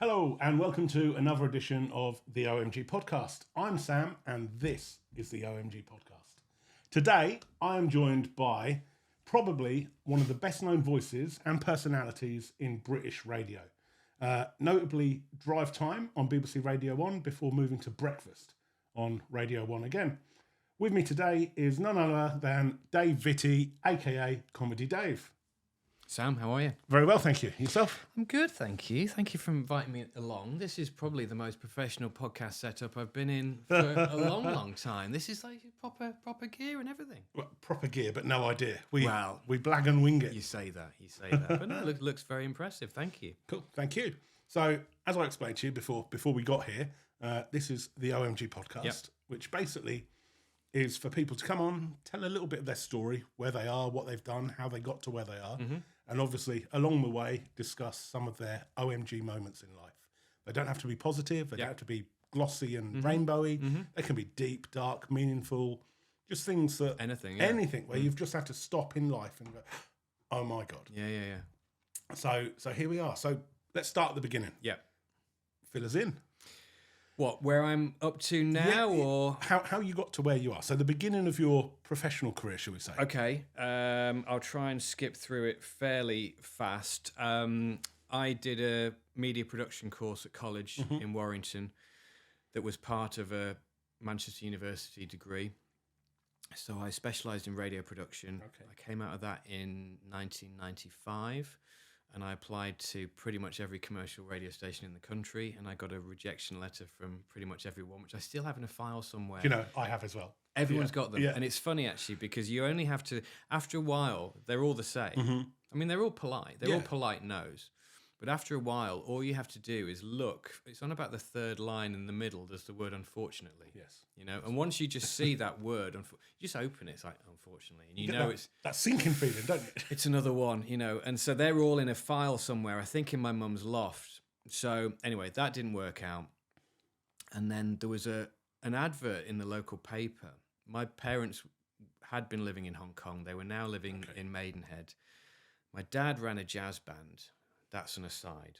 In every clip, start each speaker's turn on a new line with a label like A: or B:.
A: Hello and welcome to another edition of the OMG podcast. I'm Sam and this is the OMG podcast. Today I am joined by probably one of the best known voices and personalities in British radio. Notably Drive Time on BBC Radio 1 before moving to Breakfast on Radio 1 again. With me today is none other than Dave Vitty, aka Comedy Dave.
B: Sam, how are you?
A: Very well, thank you. Yourself?
B: I'm good, thank you. Thank you for inviting me along. This is probably the most professional podcast setup I've been in for a long time. This is like proper gear and everything.
A: Well, proper gear, but no idea. We blag and wing it.
B: You say that. But no, it looks very impressive. Thank you.
A: Cool, thank you. So, as I explained to you before we got here, this is the OMG podcast, which basically is for people to come on, tell a little bit of their story, where they are, what they've done, how they got to where they are, and obviously, along the way, discuss some of their OMG moments in life. They don't have to be positive, they don't have to be glossy and rainbowy, they can be deep, dark, meaningful, just things that... Anything, where you've just had to stop in life and go, oh my God.
B: Yeah.
A: So here we are. So let's start at the beginning.
B: Yeah.
A: Fill us in.
B: What, where I'm up to now, or
A: how you got to where you are? So the beginning of your professional career, shall we say?
B: Okay, I'll try and skip through it fairly fast. I did a media production course at college in Warrington that was part of a Manchester University degree. So I specialised in radio production. Okay. I came out of that in 1995. And I applied to pretty much every commercial radio station in the country, and I got a rejection letter from pretty much everyone, which I still have in a file somewhere.
A: You know, I have as well.
B: Everyone's got them. Yeah. And it's funny, actually, because you only have to, after a while, they're all the same. I mean, they're all polite. They're all polite no's. But after a while, all you have to do is look. It's on about the third line in the middle. There's the word unfortunately.
A: Yes.
B: You know, and once you just see that word, you just open it. It's like unfortunately, and you know it's
A: that sinking feeling, don't you?
B: It's another one, you know. And so they're all in a file somewhere. I think in my mum's loft. So anyway, that didn't work out. And then there was an advert in the local paper. My parents had been living in Hong Kong. They were now living in Maidenhead. My dad ran a jazz band. That's an aside.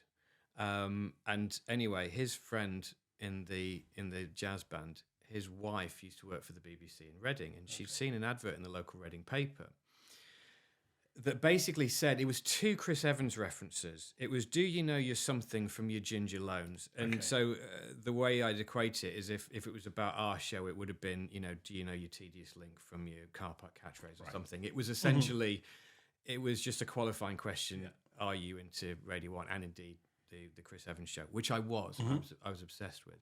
B: And anyway, his friend in the jazz band, his wife used to work for the BBC in Reading, and she'd seen an advert in the local Reading paper that basically said, it was two Chris Evans references. It was, do you know you're something from your Ginger Loans? And so the way I'd equate it is if it was about our show, it would have been, you know, do you know your tedious link from your car park catchphrase or something? It was essentially, it was just a qualifying question. Yeah. Are you into Radio 1 and indeed the Chris Evans show, which I was. I was obsessed with.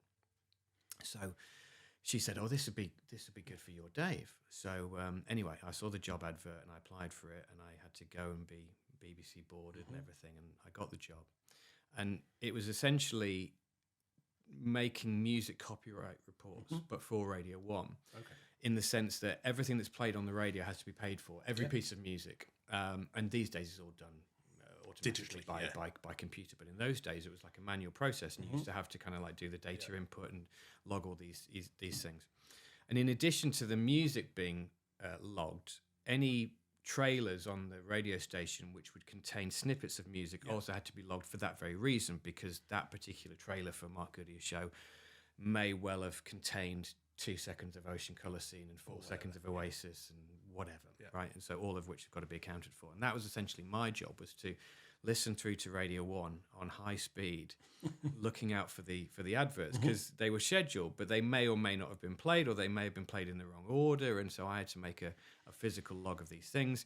B: So she said, "Oh, this would be good for your Dave." So anyway, I saw the job advert and I applied for it, and I had to go and be BBC boarded and everything, and I got the job. And it was essentially making music copyright reports, but for Radio 1, in the sense that everything that's played on the radio has to be paid for, every piece of music. And these days it's all done automatically by computer, but in those days it was like a manual process, and you used to have to kind of like do the data input and log all these things. And in addition to the music being logged, any trailers on the radio station which would contain snippets of music also had to be logged for that very reason, because that particular trailer for Mark Goodyear's show may well have contained 2 seconds of Ocean Colour Scene and 4 seconds of Oasis and whatever, right? And so all of which have got to be accounted for. And that was essentially my job, was to listen through to Radio 1 on high speed, looking out for the adverts, because they were scheduled, but they may or may not have been played, or they may have been played in the wrong order. And so I had to make a physical log of these things,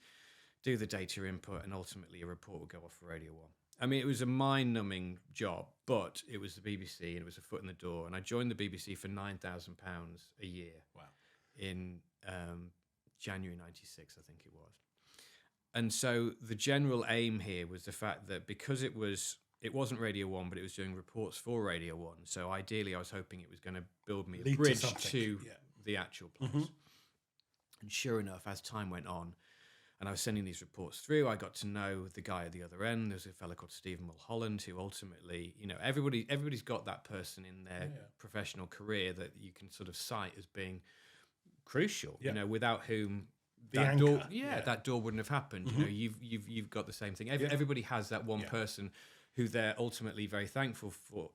B: do the data input, and ultimately a report would go off for Radio 1. I mean, it was a mind-numbing job, but it was the BBC and it was a foot in the door. And I joined the BBC for £9,000 a year. Wow. In January 96, I think it was. And so the general aim here was the fact that because it wasn't Radio 1, but it was doing reports for Radio 1. So ideally, I was hoping it was going to build me a bridge to the actual place. And sure enough, as time went on, and I was sending these reports through, I got to know the guy at the other end. There's a fellow called Stephen Mulholland, who ultimately, you know, everybody's got that person in their professional career that you can sort of cite as being crucial, you know, without whom that door wouldn't have happened. You know, you've got the same thing. Everybody has that one person who they're ultimately very thankful for,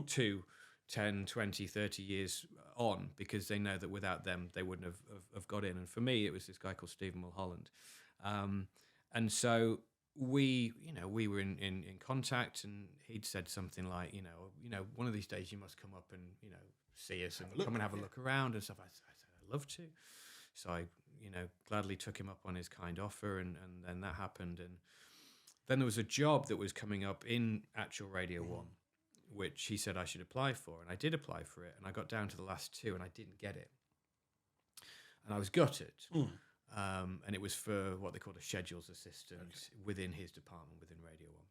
B: to 10, 20, 30 years on, because they know that without them, they wouldn't have got in. And for me, it was this guy called Stephen Mulholland. And so we were in contact, and he'd said something like, one of these days you must come up and, see us and come and have a look around and stuff. I said, I'd love to. So I, gladly took him up on his kind offer, and then that happened. And then there was a job that was coming up in actual Radio 1, which he said I should apply for. And I did apply for it, and I got down to the last 2, and I didn't get it. And I was gutted. And it was for what they called a schedules assistant within his department, within Radio 1.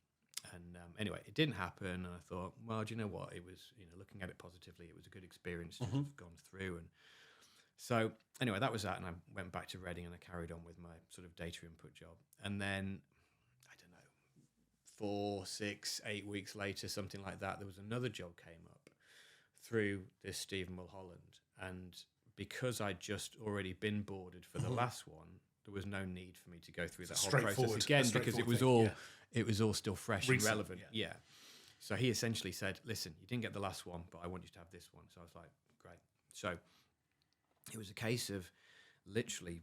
B: And anyway, it didn't happen. And I thought, well, do you know what? It was, looking at it positively, it was a good experience to have gone through. And so anyway, that was that. And I went back to Reading, and I carried on with my sort of data input job. And then, I don't know, 4, 6, 8 weeks later, something like that, there was another job came up through this Stephen Mulholland. And because I'd just already been boarded for the last one, there was no need for me to go through that whole process again, because it was all still fresh and relevant. Yeah. So he essentially said, listen, you didn't get the last one, but I want you to have this one. So I was like, great. So it was a case of literally,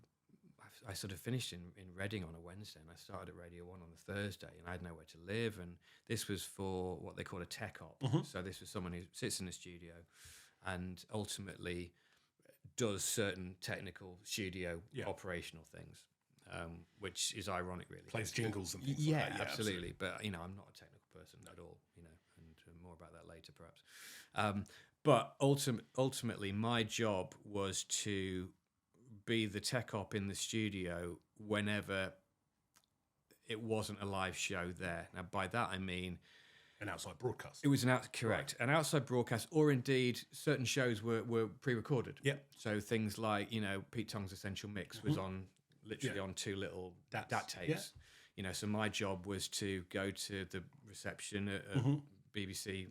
B: I sort of finished in Reading on a Wednesday, and I started at Radio 1 on the Thursday, and I had nowhere to live. And this was for what they call a tech op. So this was someone who sits in a studio and ultimately does certain technical studio operational things, which is ironic, really.
A: Plays jingles and things like that. Yeah,
B: absolutely. But, I'm not a technical person at all, and more about that later, perhaps. But ultimately, my job was to be the tech op in the studio whenever it wasn't a live show there. Now, by that, I mean
A: an outside broadcast.
B: It was correct. An outside broadcast, or indeed certain shows were pre-recorded.
A: Yeah.
B: So things like, Pete Tong's Essential Mix was on literally on 2 little DAT tapes.
A: Yeah.
B: So my job was to go to the reception at BBC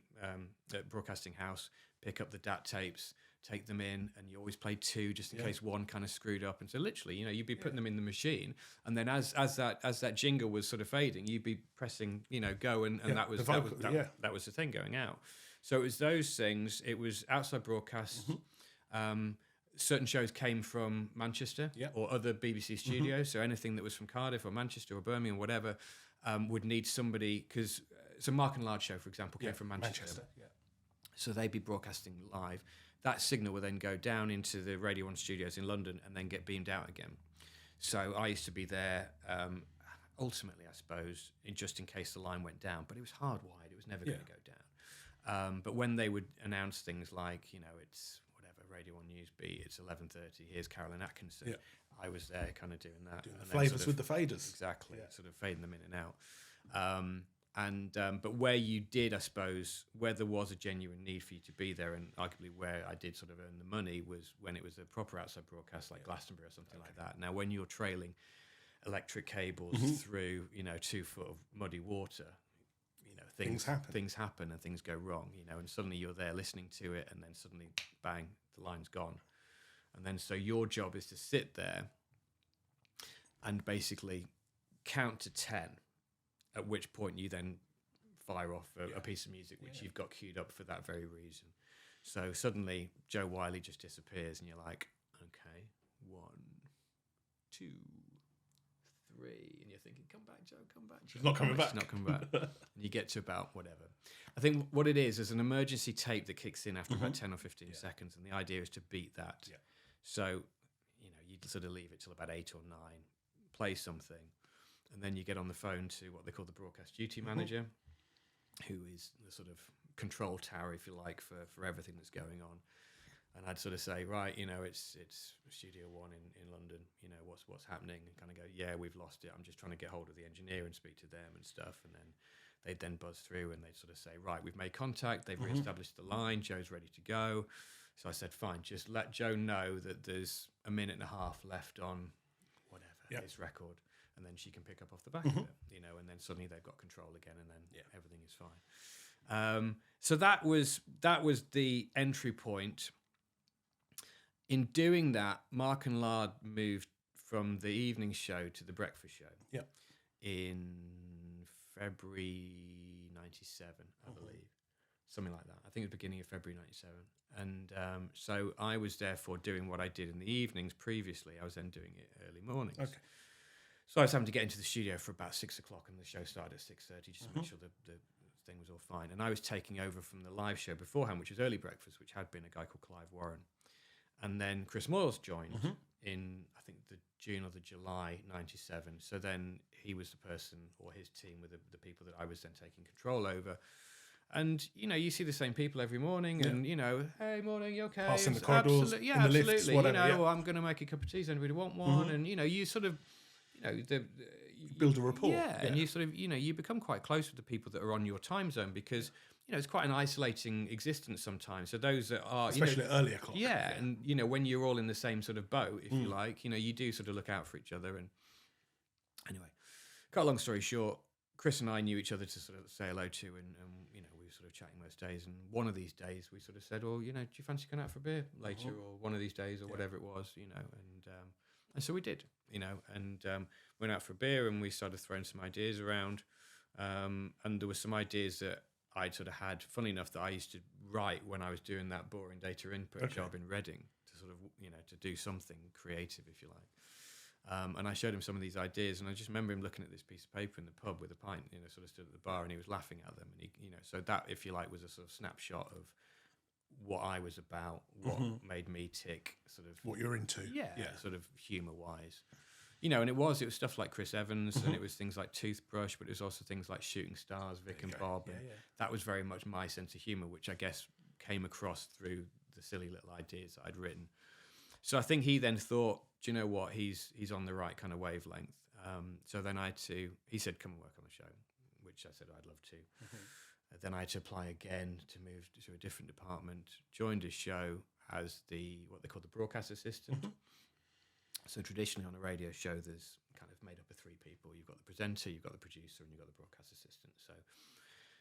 B: Broadcasting House, pick up the DAT tapes, take them in, and you always played 2 just in case one kind of screwed up. And so literally, you'd be putting them in the machine, and then as that jingle was sort of fading, you'd be pressing, go, and that was the thing going out. So it was those things. It was outside broadcasts. Certain shows came from Manchester or other BBC studios. So anything that was from Cardiff or Manchester or Birmingham, whatever, would need somebody, because so Mark and Large show, for example, came from Manchester. So they'd be broadcasting live. That signal would then go down into the Radio 1 studios in London and then get beamed out again. So I used to be there, ultimately, I suppose, just in case the line went down. But it was hardwired. It was never going to go down. But when they would announce things like, it's whatever, Radio 1 News Beat, it's 11:30, here's Carolyn Atkinson. Yeah. I was there kind of doing that.
A: Doing the flavours with the faders.
B: Exactly, sort of fading them in and out. But where you did, I suppose, where there was a genuine need for you to be there, and arguably where I did sort of earn the money, was when it was a proper outside broadcast like Glastonbury or something like that. Now, when you're trailing electric cables through, 2 foot of muddy water, things happen and things go wrong, and suddenly you're there listening to it, and then suddenly, bang, the line's gone. And then so your job is to sit there and basically count to 10. At which point you then fire off a piece of music which you've got queued up for that very reason. So suddenly Joe Wiley just disappears, and you're like, okay, 1, 2, 3, and you're thinking, come back, Joe, come back. Joe.
A: She's not coming back.
B: She's not coming back. And you get to about whatever. I think what it is an emergency tape that kicks in after about 10 or 15 seconds, and the idea is to beat that. Yeah. So, you'd sort of leave it till about 8 or 9, play something. And then you get on the phone to what they call the broadcast duty manager, who is the sort of control tower, if you like, for everything that's going on. And I'd sort of say, right, it's Studio 1 in London, what's happening? And kind of go, yeah, we've lost it. I'm just trying to get hold of the engineer and speak to them and stuff. And then they'd then buzz through, and they'd sort of say, right, we've made contact. They've reestablished the line. Joe's ready to go. So I said, fine, just let Joe know that there's a minute and a half left on whatever his record. And then she can pick up off the back of it, and then suddenly they've got control again, and then everything is fine. So that was the entry point. In doing that, Mark and Lard moved from the evening show to the breakfast show in February '97, I believe. Something like that. I think it was beginning of February '97. And so I was therefore doing what I did in the evenings previously. I was then doing it early mornings.
A: Okay.
B: So I was having to get into the studio for about 6 o'clock, and the show started at 6:30, just to make sure the thing was all fine. And I was taking over from the live show beforehand, which was Early Breakfast, which had been a guy called Clive Warren. And then Chris Moyles joined in, I think, the June or the July '97. So then he was the person, or his team were the people that I was then taking control over. And, you know, you see the same people every morning and, you know, hey, morning, you okay?
A: Passing the corridors,
B: absolutely,
A: in the lifts,
B: absolutely.
A: whatever,
B: You know, well, I'm going to make a cup of tea. Does anybody want one? And, you know, you sort of, you know,
A: build a rapport.
B: Yeah, and you sort of, you know, you become quite close with the people that are on your time zone because, you know, it's quite an isolating existence sometimes. So those that are...
A: Especially
B: you know,
A: at early o'clock.
B: Yeah, and, you know, when you're all in the same sort of boat, if you like, you know, you do sort of look out for each other. And anyway, cut a long story short, Chris and I knew each other to sort of say hello to, and you know, we were sort of chatting most days. And one of these days, we sort of said, "Well, you know, do you fancy going out for a beer later, or one of these days, or whatever it was, you know?" And so we did, you know, and went out for a beer, and we started throwing some ideas around. And there were some ideas that I'd sort of had, funnily enough, that I used to write when I was doing that boring data input job in Reading, to sort of, you know, to do something creative, if you like. And I showed him some of these ideas, and I just remember him looking at this piece of paper in the pub with a pint, you know, sort of stood at the bar, and he was laughing at them. And he, you know, so that, if you like, was a sort of snapshot of what I was about, what made me tick, sort of
A: what you're into.
B: Yeah. Sort of humour wise, you know. And it was stuff like Chris Evans, and it was things like Toothbrush, but it was also things like Shooting Stars, Vic and Bob. And that was very much my sense of humour, which I guess came across through the silly little ideas that I'd written. So I think he then thought, do you know what, he's on the right kind of wavelength. So then he said, come and work on the show, which I said I'd love to. Then I had to apply again to move to a different department, joined his show as what they call the broadcast assistant. So traditionally on a radio show, there's kind of made up of three people. You've got the presenter, you've got the producer, and you've got the broadcast assistant. So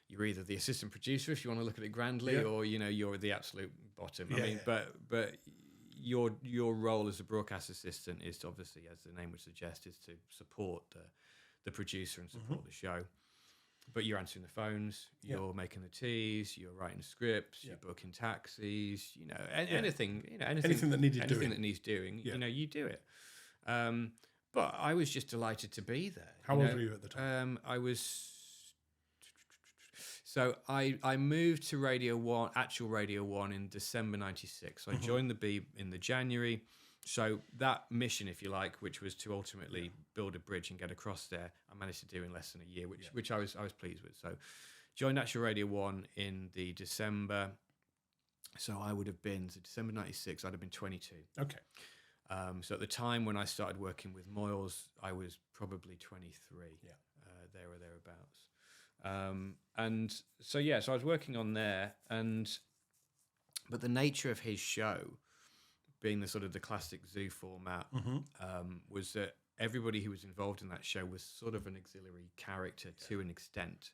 B: you're either the assistant producer, if you want to look at it grandly, or, you know, you're the absolute bottom. I mean, but your role as a broadcast assistant is to, obviously, as the name would suggest, is to support the producer and support the show. But you're answering the phones, you're making the teas, you're writing scripts, you're booking taxis, you know, anything that needs doing, you know, you do it. But I was just delighted to be there.
A: How old were you at the time?
B: So I moved to Radio 1, actual Radio 1, in December '96. So I joined the Beeb in the January. So that mission, if you like, which was to ultimately build a bridge and get across there, I managed to do in less than a year, which I was pleased with. So joined actual Radio 1 in the December. So I would have been, December '96, I'd have been 22.
A: Okay.
B: So at the time when I started working with Moyles, I was probably 23, there or thereabouts. And so, so I was working on there, but the nature of his show, being the sort of the classic Zoo format, was that everybody who was involved in that show was sort of an auxiliary character to an extent,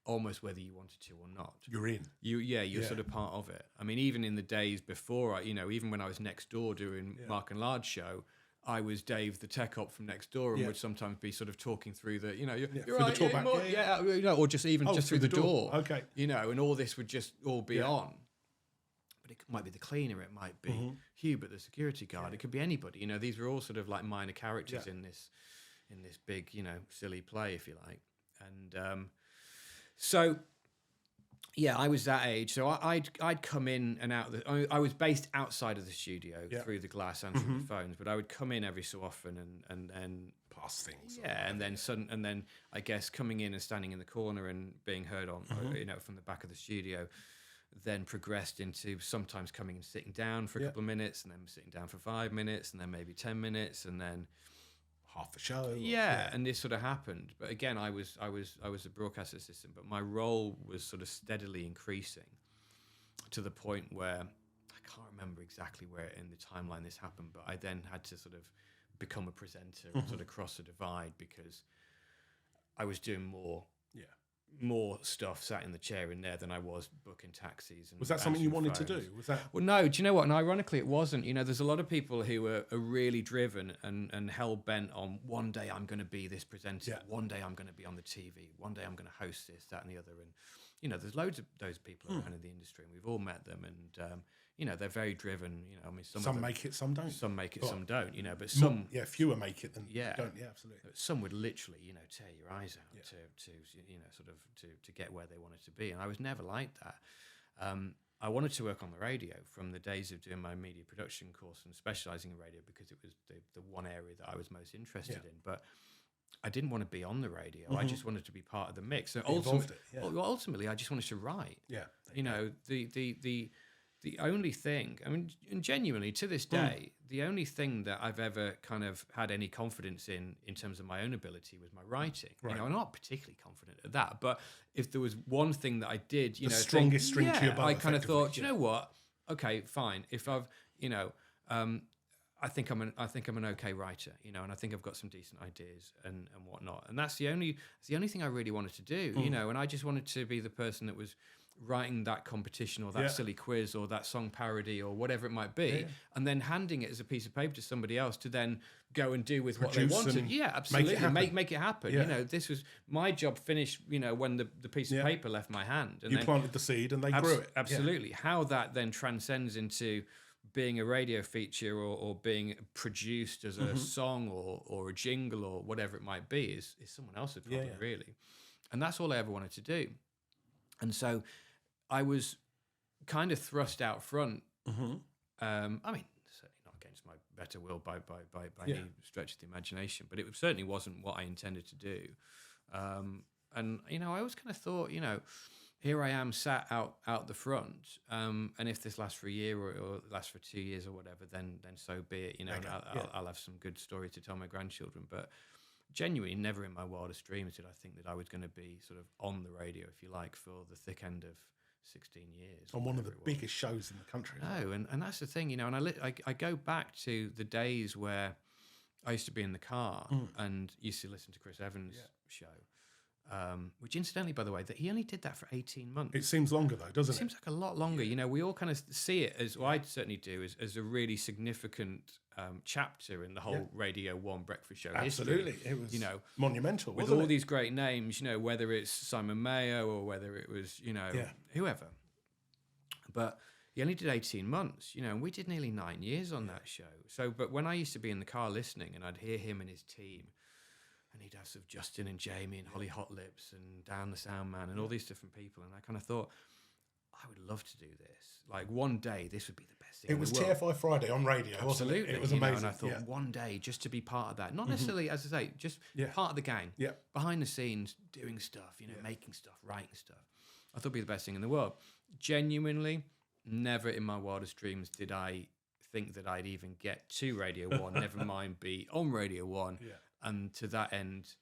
B: almost whether you wanted to or not.
A: You're in.
B: You're sort of part of it. I mean, even in the days before, even when I was next door doing Mark and Lard's show, I was Dave, the tech op from next door, and would sometimes be sort of talking through the, you're right,
A: the talkback,
B: or just through the door.
A: Okay.
B: And all this would just all be on. But it might be the cleaner, it might be Hubert, the security guard, it could be anybody. These were all sort of like minor characters in this big, silly play, if you like. And so, I was that age. So I'd come in and out. I was based outside of the studio through the glass answering the phones, but I would come in every so often and then
A: pass things.
B: And then I guess coming in and standing in the corner and being heard on, from the back of the studio, then progressed into sometimes coming and sitting down for a couple of minutes, and then sitting down for 5 minutes, and then maybe 10 minutes, and then
A: half the show.
B: And this sort of happened. But again, I was a broadcast assistant, but my role was sort of steadily increasing to the point where I can't remember exactly where in the timeline this happened, but I then had to sort of become a presenter and sort of cross the divide, because I was doing more more stuff sat in the chair in there than I was booking taxis. And
A: Was that something you wanted to
B: phones.
A: do? Was that?
B: Well, no. Do you know what? And ironically, it wasn't. You know, there's a lot of people who are really driven and hell bent on one day I'm going to be this presenter.
A: Yeah.
B: One day I'm going to be on the TV. One day I'm going to host this, that, and the other. And you know, there's loads of those people around in the industry, and we've all met them. And you know, they're very driven. You know, I mean, some of them,
A: make it, some don't.
B: some make it, some don't. You know, but some
A: fewer make it than
B: Yeah.
A: don't. Yeah, absolutely.
B: some would literally, you know, tear your eyes out
A: Yeah.
B: to you know, sort of to get where they wanted to be. And I was never like that. I wanted to work on the radio from the days of doing my media production course and specializing in radio because it was the one area that I was most interested in. But I didn't want to be on the radio. I just wanted to be part of the mix. So ultimately, I just wanted to write.
A: Yeah.
B: You know, the only thing, I mean, and genuinely to this day, the only thing that I've ever kind of had any confidence in terms of my own ability was my writing.
A: Right.
B: You know, I'm not particularly confident at that, but if there was one thing that I did, you
A: The
B: know,
A: strongest string to your bow,
B: I kind of thought,
A: effectively,
B: you know what? Okay, fine. If I've, you know, I think I'm an okay writer, you know, and I think I've got some decent ideas and whatnot. And that's the only thing I really wanted to do, you know, and I just wanted to be the person that was writing that competition or that silly quiz or that song parody or whatever it might be, and then handing it as a piece of paper to somebody else to then go and do with what they wanted. Yeah, absolutely. Make it happen.
A: Yeah.
B: You know, this was my job finished, you know, when the piece of paper left my hand. And
A: you planted the seed and they grew it.
B: Absolutely. How that then transcends into being a radio feature or being produced as a song or a jingle or whatever it might be is someone else's problem, really. And that's all I ever wanted to do. And so I was kind of thrust out front. I mean, certainly not against my better will by any stretch of the imagination, but it certainly wasn't what I intended to do. And, you know, I always kind of thought, you know, here I am sat out the front, and if this lasts for a year or lasts for 2 years or whatever, then so be it. You know, I'll have some good story to tell my grandchildren. But genuinely, never in my wildest dreams did I think that I was going to be sort of on the radio, if you like, for the thick end of 16 years.
A: On one of the biggest shows in the country.
B: No, and that's the thing, you know, and I go back to the days where I used to be in the car and used to listen to Chris Evans' show. Which incidentally, by the way, that he only did that for 18 months.
A: It seems longer though, doesn't it?
B: It seems like a lot longer. You know, we all kind of see it as, well, I certainly do, as a really significant chapter in the whole Radio 1 breakfast show
A: Absolutely.
B: history.
A: It was,
B: you know,
A: monumental,
B: with
A: wasn't
B: all
A: it?
B: these great names, you know, whether it's Simon Mayo or whether it was, you know, whoever. But he only did 18 months, you know, and we did nearly 9 years on that show. So, but when I used to be in the car listening and I'd hear him and his team, and he'd have sort of Justin and Jamie and Holly Hot Lips and Dan the Sound Man and all these different people. And I kind of thought, I would love to do this. Like one day, this would be the best thing
A: It was TFI Friday on radio, wasn't it? It was
B: you know,
A: amazing.
B: and I thought one day just to be part of that, not necessarily, as I say, just part of the gang, behind the scenes, doing stuff, you know, making stuff, writing stuff. I thought it'd be the best thing in the world. Genuinely, never in my wildest dreams did I think that I'd even get to Radio 1, never mind be on Radio 1. And to that end,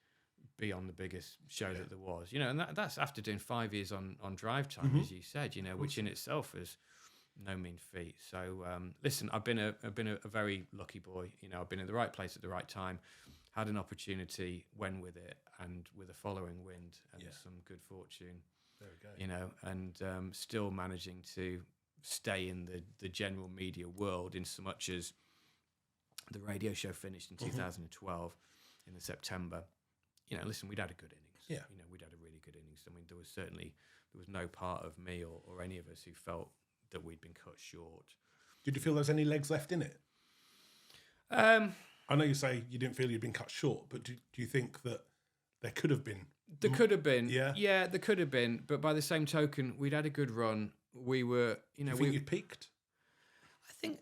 B: be on the biggest show that there was, you know, and that's after doing 5 years on drive time, as you said, you know, which in itself is no mean feat. So listen, I've been a very lucky boy. You know, I've been in the right place at the right time, had an opportunity, went with it, and with a following wind and some good fortune.
A: There we go.
B: You know, and still managing to stay in the general media world in so much as the radio show finished in 2012. In the September, you know, listen, we'd had a good innings.
A: Yeah.
B: You know, we'd had a really good innings. I mean, there was no part of me or any of us who felt that we'd been cut short.
A: Did you feel there's any legs left in it? I know you say you didn't feel you'd been cut short, but do you think that there could have been?
B: There could have been.
A: Yeah,
B: there could have been. But by the same token, we'd had a good run. We were, you know,
A: you think you peaked?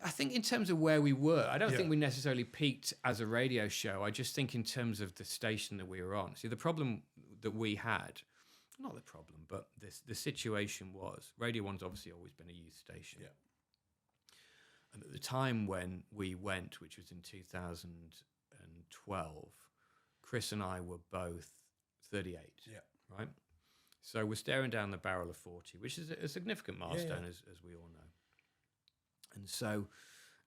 B: I think in terms of where we were, I don't think we necessarily peaked as a radio show. I just think in terms of the station that we were on. See, the problem that we had, not the problem, but the situation was, Radio 1's obviously always been a youth station. Yeah. And at the time when we went, which was in 2012, Chris and I were both 38. Yeah. Right? So we're staring down the barrel of 40, which is a significant milestone, as we all know. And so,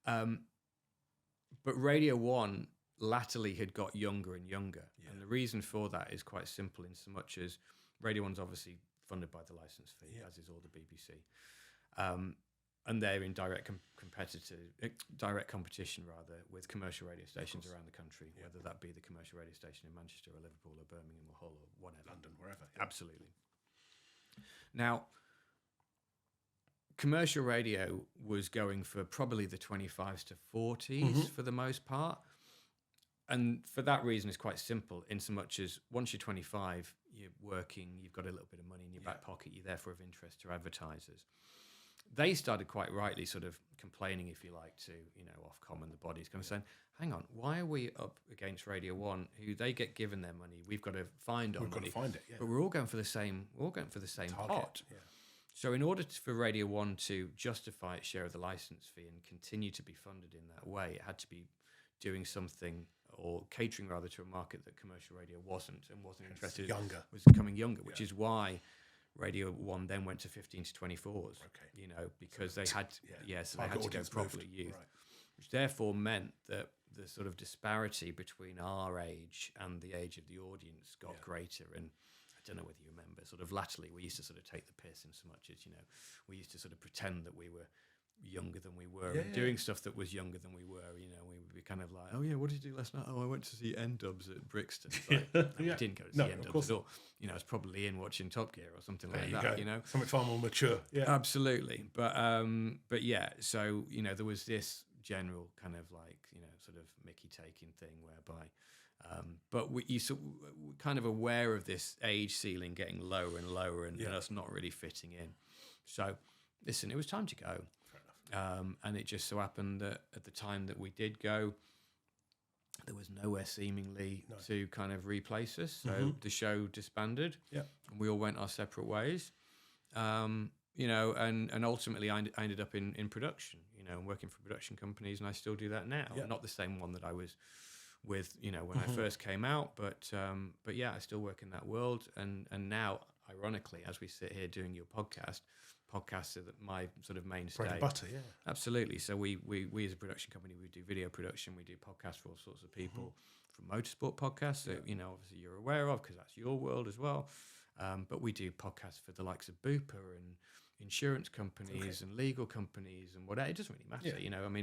B: but Radio 1 latterly had got younger and younger. Yeah. And the reason for that is quite simple in so much as Radio 1's obviously funded by the license fee, as is all the BBC. And they're in direct competition with commercial radio stations around the country, whether that be the commercial radio station in Manchester or Liverpool or Birmingham or Hull or whatever.
A: London, wherever. Yeah.
B: Absolutely. Now, commercial radio was going for probably the 25s to 40s for the most part. And for that reason, it's quite simple, in so much as once you're 25, you're working, you've got a little bit of money in your back pocket, you're therefore of interest to advertisers. They started quite rightly sort of complaining, if you like, to, Ofcom and the bodies, kind of saying, hang on, why are we up against Radio 1, who they get given their money, we've got to find our money.
A: We've got to find it, yeah.
B: But we're all going for the same, pot. Yeah. So in order for Radio 1 to justify its share of the license fee and continue to be funded in that way, it had to be doing something, or catering rather, to a market that commercial radio wasn't interested in. Was becoming younger, which is why Radio 1 then went to 15 to 24s, because they had so they had to go properly youth, which therefore meant that the sort of disparity between our age and the age of the audience got greater. And I don't know whether you remember, sort of latterly, we used to sort of take the piss in so much as, we used to sort of pretend that we were younger than we were, and doing stuff that was younger than we were. We would be kind of like, oh yeah, what did you do last night? Oh, I went to see N-Dubs at Brixton. It's like, no, we didn't go to see N-Dubs at all. I was probably in watching Top Gear or something like that.
A: Something far more mature. Yeah,
B: absolutely. But yeah, so there was this general kind of like sort of Mickey taking thing whereby. But we're kind of aware of this age ceiling getting lower and lower, and us not really fitting in. So, listen, it was time to go. And it just so happened that at the time that we did go, there was nowhere seemingly to kind of replace us. So the show disbanded. Yeah, and we all went our separate ways. And ultimately I ended up in production. And working for production companies, and I still do that now. Yeah. Not the same one that I was with, when I first came out, but yeah, I still work in that world. And now, ironically, as we sit here doing your podcasts are my sort of mainstay.
A: Bread and butter, yeah.
B: Absolutely. So we as a production company, we do video production, we do podcasts for all sorts of people, from motorsport podcasts that, obviously you're aware of because that's your world as well. But we do podcasts for the likes of Bupa and insurance companies and legal companies and whatever. It doesn't really matter,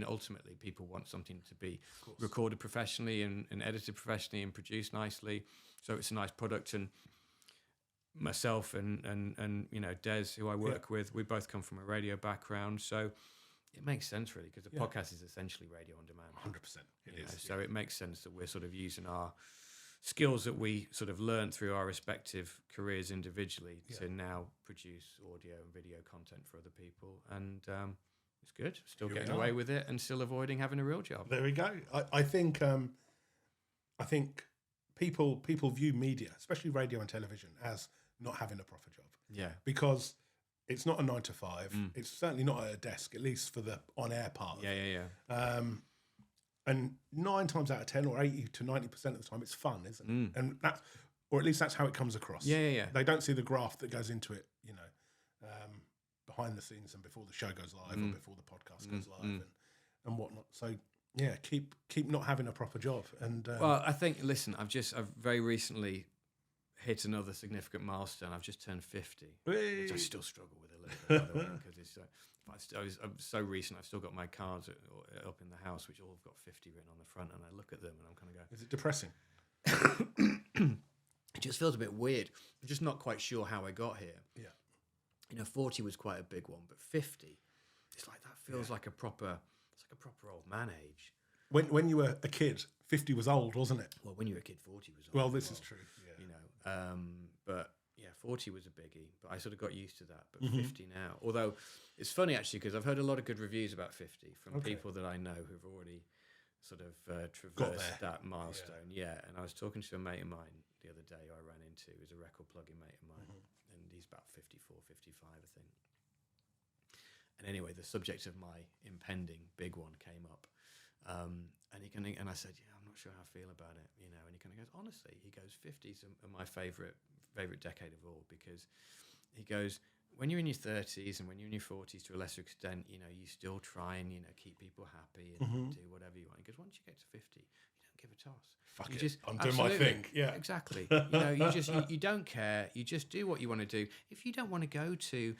B: ultimately people want something to be recorded professionally and edited professionally and produced nicely. So it's a nice product. And myself and Des, who I work with, we both come from a radio background, so it makes sense really, because the podcast is essentially radio on demand.
A: 100%, it is.
B: So it makes sense that we're sort of using our skills that we sort of learned through our respective careers individually to now produce audio and video content for other people, and it's good. Still getting away with it and still avoiding having a real job.
A: There we go. I think people view media, especially radio and television, as not having a proper job.
B: Yeah.
A: Because it's not a 9 to 5. It's certainly not at a desk, at least for the on-air part.
B: Yeah.
A: And 9 times out of 10 or 80 to 90% of the time, it's fun, isn't it? And that's, or at least that's how it comes across.
B: Yeah.
A: They don't see the graft that goes into it, behind the scenes and before the show goes live or before the podcast goes live and whatnot. So yeah, keep not having a proper job. And
B: well, I think, listen, I've very recently hit another significant milestone. I've just turned 50, which I still struggle with a little bit, by the way, because I'm so recent. I've still got my cards up in the house, which all have got 50 written on the front, and I look at them and I'm kind of going,
A: is it depressing?
B: It just feels a bit weird. I'm just not quite sure how I got here. Yeah. 40 was quite a big one, but 50, it's like, that feels like a proper old man age.
A: When you were a kid, 50 was old, wasn't it?
B: Well, when you were a kid, 40 was old.
A: Well, this is true. Yeah.
B: But yeah, 40 was a biggie, but I sort of got used to that. But 50 now, although it's funny actually, because I've heard a lot of good reviews about 50 from people that I know who've already sort of traversed that milestone. Yeah, and I was talking to a mate of mine the other day who I ran into, who's a record plugging mate of mine, and he's about 54, 55, I think. And anyway, the subject of my impending big one came up. And I said, I'm not sure how I feel about it, and he kind of goes, honestly, he goes, 50s are my favorite decade of all, because he goes, when you're in your 30s and when you're in your 40s to a lesser extent, you still try and, keep people happy and do whatever you want. He goes, once you get to 50, you don't give a toss.
A: Fuck
B: you
A: it.
B: just
A: I'm doing my thing. Yeah,
B: exactly. You don't care. You just do what you want to do. If you don't want to go to,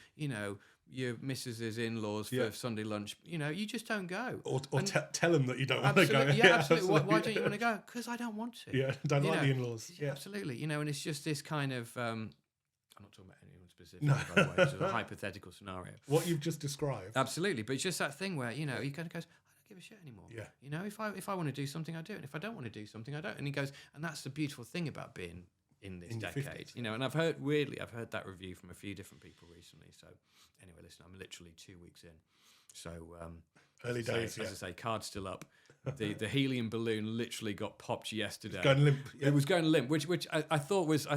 B: your missus's in-laws for Sunday lunch, you just don't go.
A: Or tell them that you don't want to go.
B: Yeah, absolutely. Why don't you want to go? Because I don't want to.
A: Yeah, don't like the in-laws. Yeah,
B: absolutely. And it's just this kind of. I'm not talking about anyone specific, by the way. It's a hypothetical scenario.
A: What you've just described.
B: Absolutely, but it's just that thing where you kind of goes, I don't give a shit anymore.
A: Yeah.
B: If I want to do something, I do it. And if I don't want to do something, I don't. And he goes, and that's the beautiful thing about being in this decade,
A: 50s.
B: And I've heard that review from a few different people recently. So anyway, listen, I'm literally 2 weeks in. So
A: early days,
B: as I say, card's still up. The helium balloon literally got popped yesterday.
A: Going limp. Yeah.
B: It was going limp, which I thought was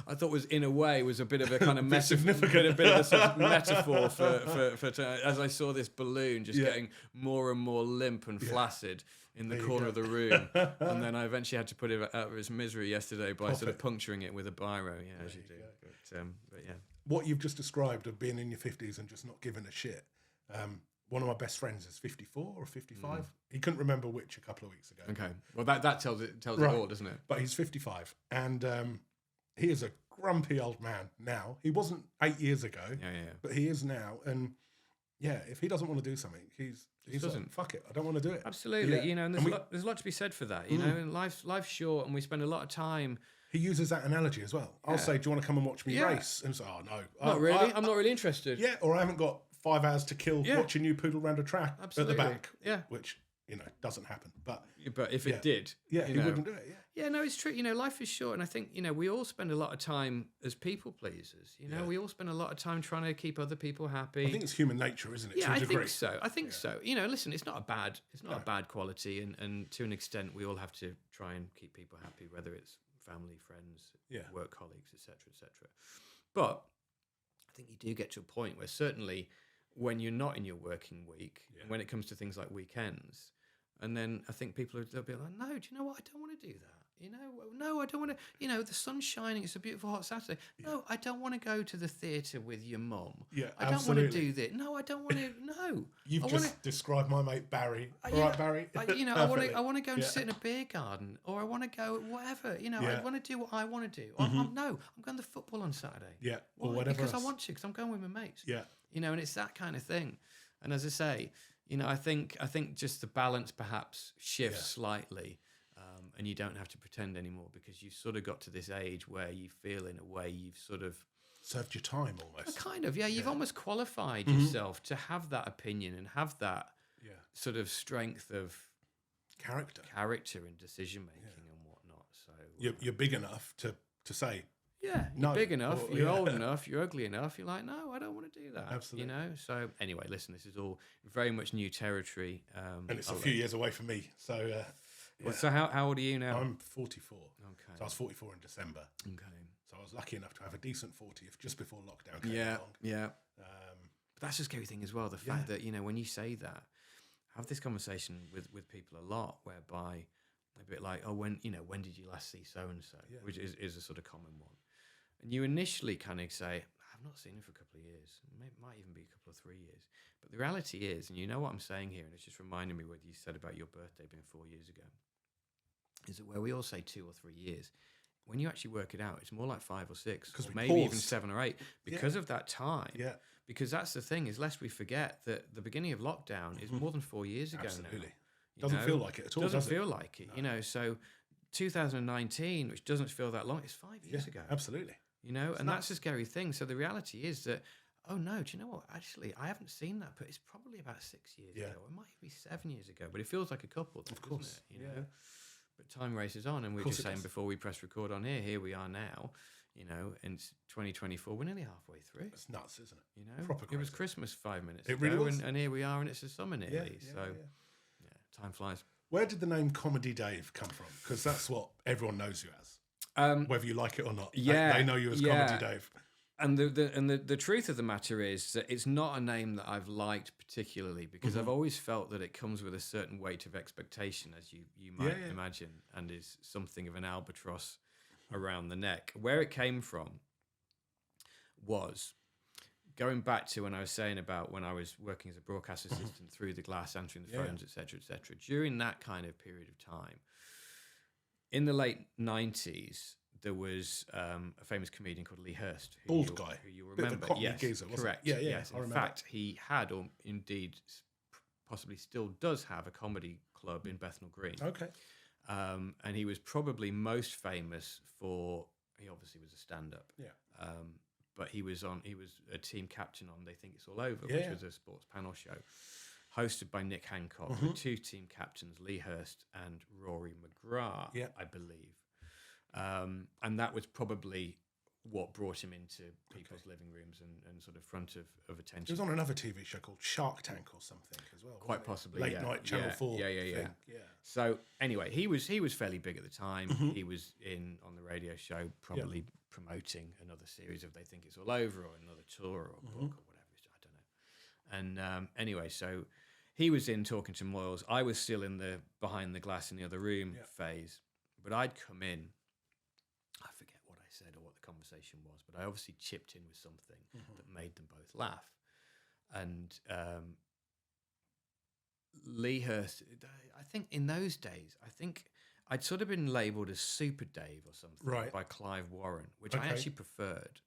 B: I thought was in a way was a bit of a kind of
A: significant,
B: a bit of a sort of metaphor for as I saw this balloon just getting more and more limp and flaccid in the corner of the room, and then I eventually had to put it out of its misery yesterday by sort of puncturing it with a biro, as you do. But yeah,
A: what you've just described of being in your 50s and just not giving a shit. One of my best friends is 54 or 55. He couldn't remember which a couple of weeks ago.
B: Okay, well that tells it all, doesn't it?
A: But he's 55, and he is a grumpy old man now. He wasn't 8 years ago, but he is now. And if he doesn't want to do something, he's like, fuck it, I don't want to do it.
B: Absolutely, and there's a lot to be said for that, and life's short, and we spend a lot of time.
A: He uses that analogy as well. I'll say, do you want to come and watch me race? And it's like, oh no,
B: not really. I'm not really interested.
A: Yeah, or I haven't got 5 hours to kill watching you poodle around a track at the back.
B: Yeah,
A: which doesn't happen. But
B: if it did,
A: he wouldn't do it.
B: Yeah, no, it's true. Life is short, and I think we all spend a lot of time as people pleasers. We all spend a lot of time trying to keep other people happy.
A: I think it's human nature, isn't it?
B: Yeah, I think so. I think so. Listen, it's not a bad quality, and to an extent, we all have to try and keep people happy, whether it's family, friends, work colleagues, etc., etc. But I think you do get to a point where certainly when you're not in your working week, when it comes to things like weekends, and then I think they'll be like, no, do you know what? I don't want to do that. No, I don't want to. The sun's shining. It's a beautiful hot Saturday. No, I don't want to go to the theatre with your mum.
A: Yeah,
B: I don't want to do this. No, I don't want to. No.
A: You've just described my mate Barry. All right, Barry.
B: I want to go and sit in a beer garden, or I want to go whatever. I want to do what I want to do. I'm going to football on Saturday.
A: Yeah, or whatever.
B: Because I want to. Because I'm going with my mates.
A: Yeah.
B: And it's that kind of thing. And as I say, I think just the balance perhaps shifts slightly. And you don't have to pretend anymore, because you've sort of got to this age where you feel, in a way, you've sort of
A: served your time almost.
B: Kind of, you've almost qualified yourself to have that opinion and have that sort of strength of character and decision making and whatnot. So
A: you're big enough to say,
B: you're big enough, you're old enough, you're ugly enough. You're like, no, I don't want to do that.
A: Absolutely.
B: So anyway, listen, this is all very much new territory,
A: and it's a few years away from me. So.
B: Well, so how old are you now?
A: I'm 44.
B: Okay.
A: So I was 44 in December.
B: Okay.
A: So I was lucky enough to have a decent 40th just before lockdown came along.
B: Yeah. But that's the scary thing as well. The fact that, when you say that, I have this conversation with people a lot, whereby they're a bit like, oh, when did you last see so-and-so? Which is a sort of common one. And you initially kind of say, I've not seen him for a couple of years. Might even be a couple of 3 years. But the reality is, and you know what I'm saying here, and it's just reminding me what you said about your birthday being 4 years ago, is that where we all say 2 or 3 years, when you actually work it out, it's more like 5 or 6, or maybe even 7 or 8, because of that time.
A: Yeah.
B: Because that's the thing, is lest we forget that the beginning of lockdown is more than 4 years ago now.
A: Doesn't feel like it at all.
B: Doesn't feel like it. No. So 2019, which doesn't feel that long, it's 5 years ago.
A: Absolutely.
B: And that's a scary thing. So the reality is that, oh no, do you know what? Actually, I haven't seen that, but it's probably about 6 years ago. It might be 7 years ago, but it feels like a couple. Of course. Doesn't it? But time races on, and we were just saying before we press record on here we are now, and it's 2024, we're nearly halfway through.
A: It's nuts, isn't it?
B: Proper crazy. It was Christmas 5 minutes
A: ago,
B: really was. And here we are, and it's the summer nearly. Time flies.
A: Where did the name Comedy Dave come from? Because that's what everyone knows you as, whether you like it or not. They know you as Comedy Dave.
B: And the truth of the matter is that it's not a name that I've liked particularly, because I've always felt that it comes with a certain weight of expectation, as you might imagine, and is something of an albatross around the neck. Where it came from was going back to when I was saying about when I was working as a broadcast assistant through the glass, answering the phones, etc., etc. During that kind of period of time, in the late 90s, there was a famous comedian called Lee Hurst.
A: Bald guy.
B: Who you
A: Bit of a
B: remember.
A: Cockney
B: Yes,
A: geezer, wasn't
B: correct.
A: it? Yeah,
B: yes.
A: I
B: In
A: remember.
B: fact, he had, or indeed possibly still does have, a comedy club in Bethnal Green.
A: Okay.
B: And he was probably most famous for, he obviously was a stand-up.
A: Yeah.
B: But he was a team captain on They Think It's All Over,
A: Yeah.
B: which was a sports panel show hosted by Nick Hancock with two team captains, Lee Hurst and Rory McGrath,
A: Yeah.
B: I believe. And that was probably what brought him into people's living rooms and sort of front of
A: He
B: attention.
A: was on another TV show called Shark Tank or something as well.
B: Quite
A: wasn't
B: possibly,
A: Late
B: yeah.
A: night Channel 4
B: Yeah.
A: thing. Yeah.
B: So anyway, he was fairly big at the time. He was on the radio show, probably promoting another series of They Think It's All Over, or another tour, or book, or whatever. I don't know. And anyway, so he was in talking to Moyles. I was still in the behind the glass in the other room phase, but I'd come in. I forget what I said or what the conversation was, but I obviously chipped in with something that made them both laugh. And Lee Hurst, I think in those days, I'd sort of been labelled as Super Dave or something by Clive Warren, which I actually preferred,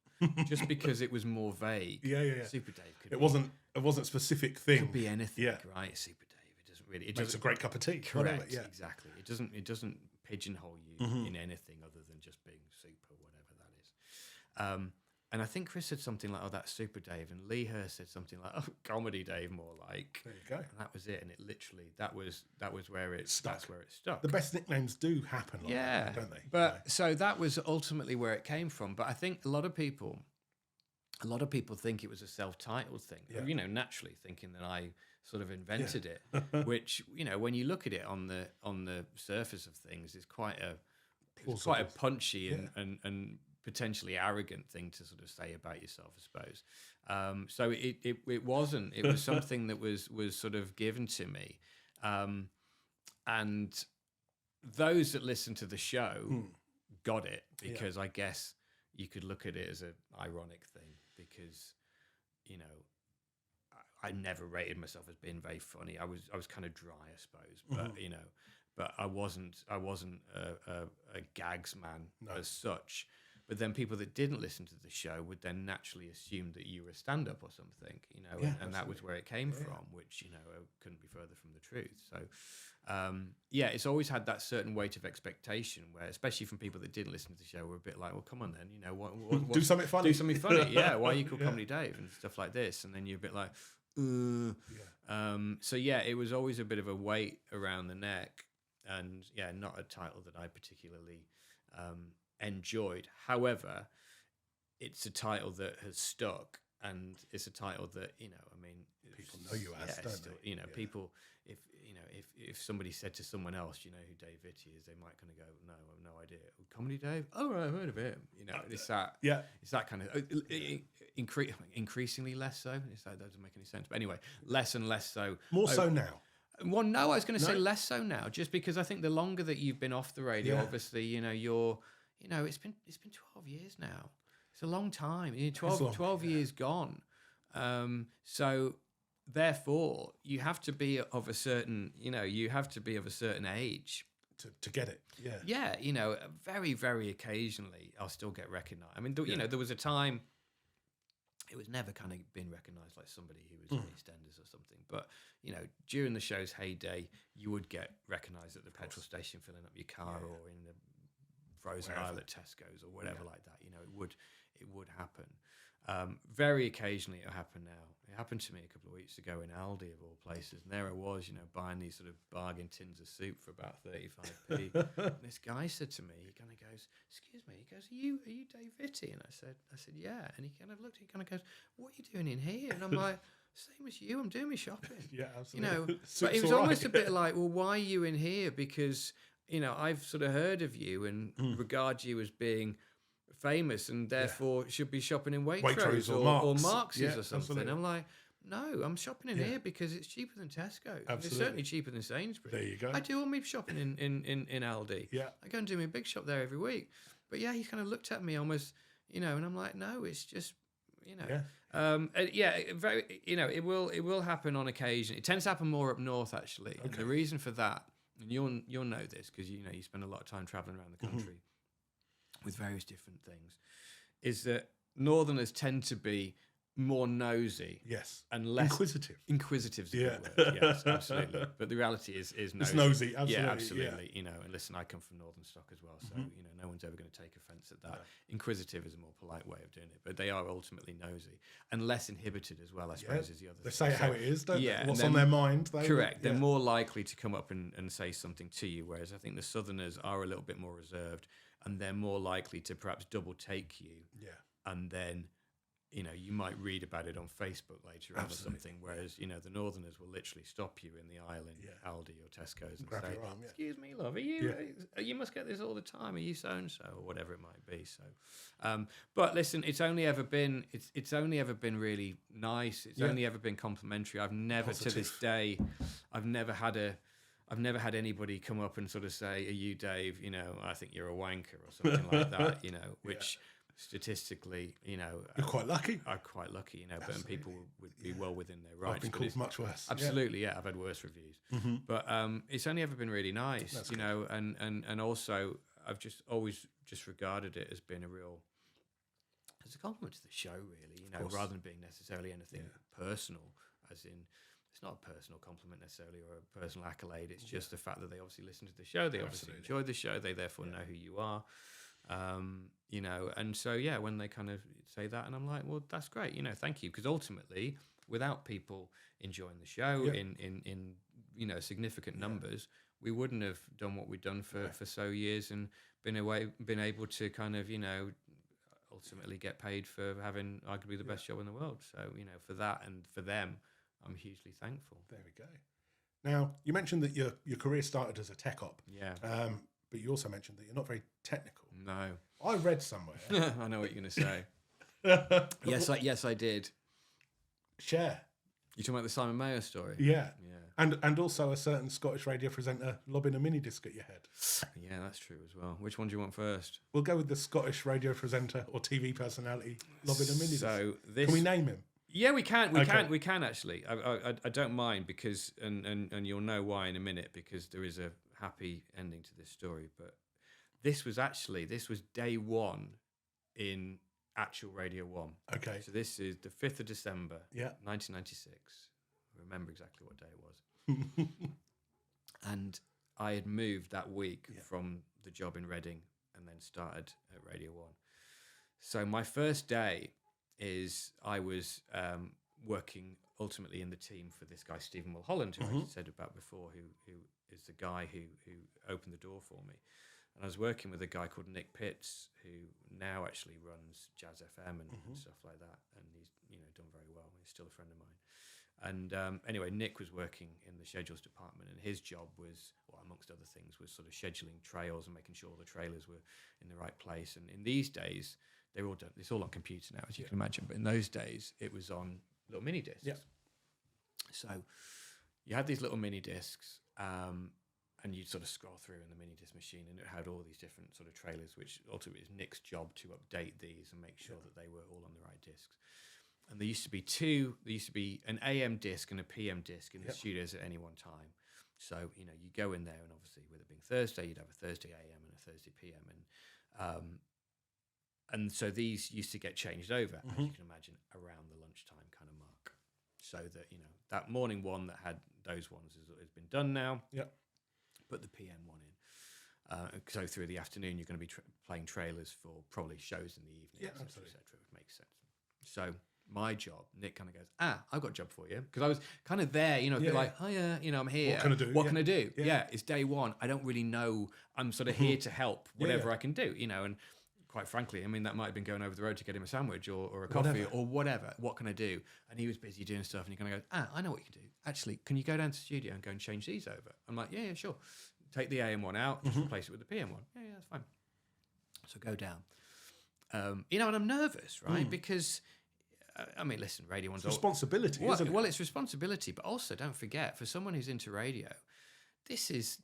B: just because it was more vague.
A: Yeah.
B: Super Dave could
A: It wasn't a specific thing.
B: could be anything,
A: Yeah.
B: right? Super Dave. It doesn't really. It
A: Makes a great cup of tea.
B: correct.
A: Whatever, yeah.
B: Exactly. It doesn't pigeonhole you in anything other than just being super, whatever that is. And I think Chris said something like, "Oh, that's Super Dave," and Lee Hurst said something like, "Oh, Comedy Dave," more like.
A: There you go.
B: And that was it. And it literally that was where it
A: Stuck.
B: That's where it stuck.
A: The best nicknames do happen like that, don't they?
B: But so that was ultimately where it came from. But I think a lot of people think it was a self-titled thing.
A: Yeah.
B: Naturally thinking that I sort of invented it, which when you look at it on the surface of things, is quite a punchy and potentially arrogant thing to sort of say about yourself, I suppose. So it wasn't. It was something that was sort of given to me, and those that listened to the show got it, because I guess you could look at it as an ironic thing, because I never rated myself as being very funny. I was kind of dry, I suppose, but but I wasn't a gags man as such. But then people that didn't listen to the show would then naturally assume that you were a stand-up or something, and that was where it came from, which couldn't be further from the truth. So it's always had that certain weight of expectation, where especially from people that didn't listen to the show were a bit like, well, come on then, what
A: do something funny.
B: Do something funny, yeah. Why are you called Comedy Dave and stuff like this? And then you're a bit like, so it was always a bit of a weight around the neck, and not a title that I particularly enjoyed. However, it's a title that has stuck, and it's a title that
A: People know you as, don't they?
B: People, if somebody said to someone else, who Dave Vitty is, they might kind of go, no, I have no idea. Comedy Dave? Oh, right, I've heard of him. It's that. Yeah, it's that kind of increasingly less so. That doesn't make any sense. But anyway, less and less so.
A: More so now.
B: Well, no, I was going to say less so now, just because I think the longer that you've been off the radio, obviously, you're. It's been 12 years now. It's a long time. 12 years gone. So therefore, you have to be of a certain, age
A: to get it. Yeah.
B: Yeah. Very, very occasionally, I'll still get recognised. I mean, there was a time. It was never kind of been recognised like somebody who was in EastEnders or something. But, during the show's heyday, you would get recognised at the petrol station filling up your car, or in the frozen aisle at Tesco's or whatever like that. It would happen. Very occasionally it'll happen now. It happened to me a couple of weeks ago in Aldi, of all places, and there I was, buying these sort of bargain tins of soup for about 35p. And this guy said to me, he kind of goes, "Excuse me," he goes, "Are you Dave Vitty?" And I said, "Yeah." And he kind of looked, he kind of goes, "What are you doing in here?" And I'm like, "Same as you, I'm doing my shopping."
A: Yeah, absolutely.
B: But it was almost a bit like, well, why are you in here? Because I've sort of heard of you and regard you as being famous, and therefore should be shopping in Waitrose or Marks or something. Absolutely. I'm like, no, I'm shopping in here because it's cheaper than Tesco. It's certainly cheaper than Sainsbury's.
A: There you go.
B: I do all my shopping in Aldi.
A: Yeah.
B: I go and do my big shop there every week. But he kind of looked at me almost, and I'm like, no, it's just, very, it will happen on occasion. It tends to happen more up north, actually. Okay. And the reason for that and you'll know this because you spend a lot of time traveling around the country with various different things, is that Northerners tend to be more nosy,
A: yes,
B: and less
A: inquisitive.
B: Is a good word. Yes, absolutely. But the reality is nosy.
A: It's nosy, absolutely.
B: Yeah, absolutely. And listen, I come from Northern stock as well, so no one's ever going to take offence at that. No. Inquisitive is a more polite way of doing it, but they are ultimately nosy and less inhibited as well, I suppose, is the other thing.
A: They say it how it is, don't they? What's
B: on
A: their mind.
B: Correct. They're more likely to come up and say something to you, whereas I think the Southerners are a little bit more reserved, and they're more likely to perhaps double take you. Yeah. And then you might read about it on Facebook later on or something, whereas, the Northerners will literally stop you in the aisle in Aldi or Tesco's and say, excuse me, love, you must get this all the time, are you so-and-so, or whatever it might be. So, but listen, it's only ever been really nice. It's only ever been complimentary. I've never, to this day, I've never had anybody come up and sort of say, are you Dave? I think you're a wanker or something like that, which... Statistically,
A: you're quite lucky.
B: I'm quite lucky, but people would be well within their rights.
A: I've been called much worse.
B: Absolutely, yeah. I've had worse reviews, but it's only ever been really nice, and also I've just always just regarded it as being as a compliment to the show, really, rather than being necessarily anything personal, as in. It's not a personal compliment necessarily or a personal accolade. It's just the fact that they obviously listen to the show, they obviously enjoy the show, they therefore know who you are. And so when they kind of say that, and I'm like, well, that's great, thank you, because ultimately, without people enjoying the show in significant numbers, we wouldn't have done what we've done for so years and been able to kind of ultimately get paid for having arguably the best show in the world. So for that and for them, I'm hugely thankful.
A: There we go. Now, you mentioned that your career started as a tech op.
B: Yeah.
A: But you also mentioned that you're not very technical.
B: No.
A: I read somewhere.
B: I know what you're going to say. Yes, I did.
A: Share.
B: You talking about the Simon Mayo story?
A: Yeah. And also a certain Scottish radio presenter lobbing a mini disc at your head.
B: Yeah, that's true as well. Which one do you want first?
A: We'll go with the Scottish radio presenter or TV personality lobbing a mini disc. Can we name him?
B: Yeah, we can. We can actually. I don't mind because, and you'll know why in a minute, because there is a happy ending to this story. But this was day one in actual Radio 1.
A: Okay.
B: So this is the 5th of December, 1996. I remember exactly what day it was. And I had moved that week from the job in Reading and then started at Radio 1. So my first day is I was working ultimately in the team for this guy, Stephen Mulholland, who I said about before, who is the guy who opened the door for me. And I was working with a guy called Nick Pitts, who now actually runs Jazz FM and stuff like that. And he's done very well. He's still a friend of mine. And anyway, Nick was working in the schedules department, and his job was, well, amongst other things, was sort of scheduling trails and making sure the trailers were in the right place. And in these days, they're all done. It's all on computer now, as you can imagine. But in those days, it was on little mini discs. Yeah. So you had these little mini discs, and you'd sort of scroll through in the mini disc machine, and it had all these different sort of trailers, which ultimately is Nick's job to update these and make sure that they were all on the right discs. And there used to be an AM disc and a PM disc in the studios at any one time. So, you go in there, and obviously with it being Thursday, you'd have a Thursday AM and a Thursday PM. And so these used to get changed over, as you can imagine, around the lunchtime kind of mark. So that, that morning one that had those ones has been done now. Yep. Put the PM one in. So through the afternoon, you're going to be playing trailers for probably shows in the evening, et cetera, which makes sense. So my job, Nick kind of goes, I've got a job for you. Because I was kind of there, like, oh yeah, I'm here.
A: What can I do?
B: What can I do? Yeah, it's day one. I don't really know. I'm sort of here to help whatever I can do, and quite frankly, I mean, that might have been going over the road to get him a sandwich or a coffee or whatever. What can I do? And he was busy doing stuff, and he kind of goes, I know what you can do. Actually, can you go down to the studio and go and change these over? I'm like, yeah, sure. Take the AM one out, just replace it with the PM one. Yeah, that's fine. So go down. And I'm nervous, right? Because, I mean, listen, Radio 1's...
A: responsibility, isn't it?
B: Well, it's responsibility, but also don't forget, for someone who's into radio, this is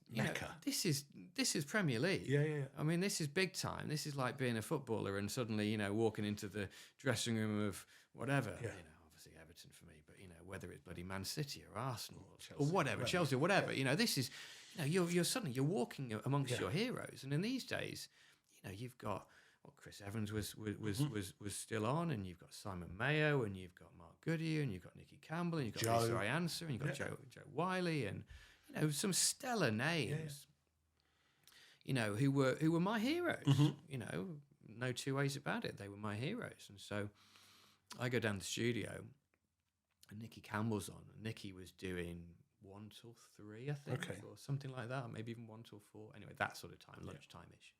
B: this is Premier League.
A: Yeah.
B: I mean, this is big time. This is like being a footballer and suddenly, walking into the dressing room of whatever. Yeah. Obviously Everton for me, but whether it's bloody Man City or Arsenal or whatever, Chelsea or whatever. This is you're suddenly you're walking amongst your heroes, and in these days, you've got Chris Evans was still on, and you've got Simon Mayo, and you've got Mark Goodyear, and you've got Nicky Campbell, and you've got Lisa Iansa, and you've got Joe Wiley, and some stellar names. Who were my heroes. No two ways about it. They were my heroes, and so I go down to the studio, and Nicky Campbell's on. And Nicky was doing 1 till 3, I think, or something like that, or maybe even 1 till 4. Anyway, that sort of time, lunchtime-ish.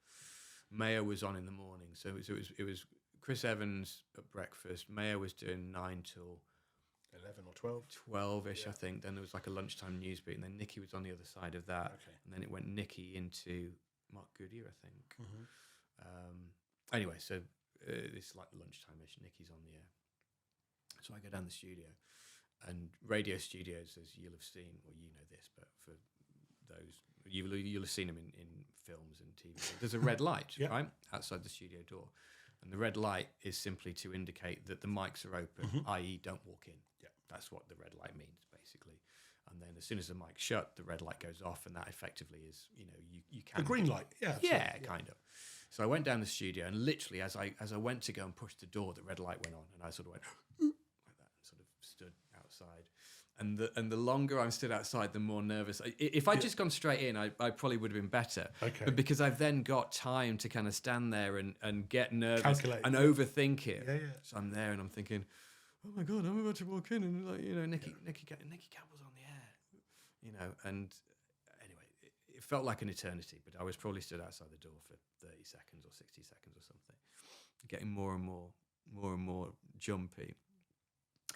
B: Mayo was on in the morning, so it was Chris Evans at breakfast. Mayo was doing 9 till
A: 11 or 12,
B: 12-ish, I think. Then there was like a lunchtime news beat, and then Nicky was on the other side of that, and then it went Nicky into Mark Goodyear, I think. Anyway, so it's like lunchtime-ish. Nicky's on the air, so I go down the studio, and radio studios, as you'll have seen, well, you know this, but for those, you'll have seen them in films and TV. There's a red light, right, outside the studio door. And the red light is simply to indicate that the mics are open, i.e. don't walk in. Yeah. That's what the red light means, basically. And then as soon as the mic's shut, the red light goes off, and that effectively is, you can...
A: The green light,
B: yeah, kind of. So I went down the studio, and literally as I went to go and push the door, the red light went on, and I sort of went like that, and sort of stood outside. And the longer I'm stood outside, the more nervous. If I'd just gone straight in, I probably would have been better. Okay. But because I've then got time to kind of stand there and get nervous and overthink it. Yeah. So I'm there and I'm thinking, oh my God, I'm about to walk in, and Nicky Campbell's on the air, and anyway, it felt like an eternity. But I was probably stood outside the door for 30 seconds or 60 seconds or something, getting more and more jumpy.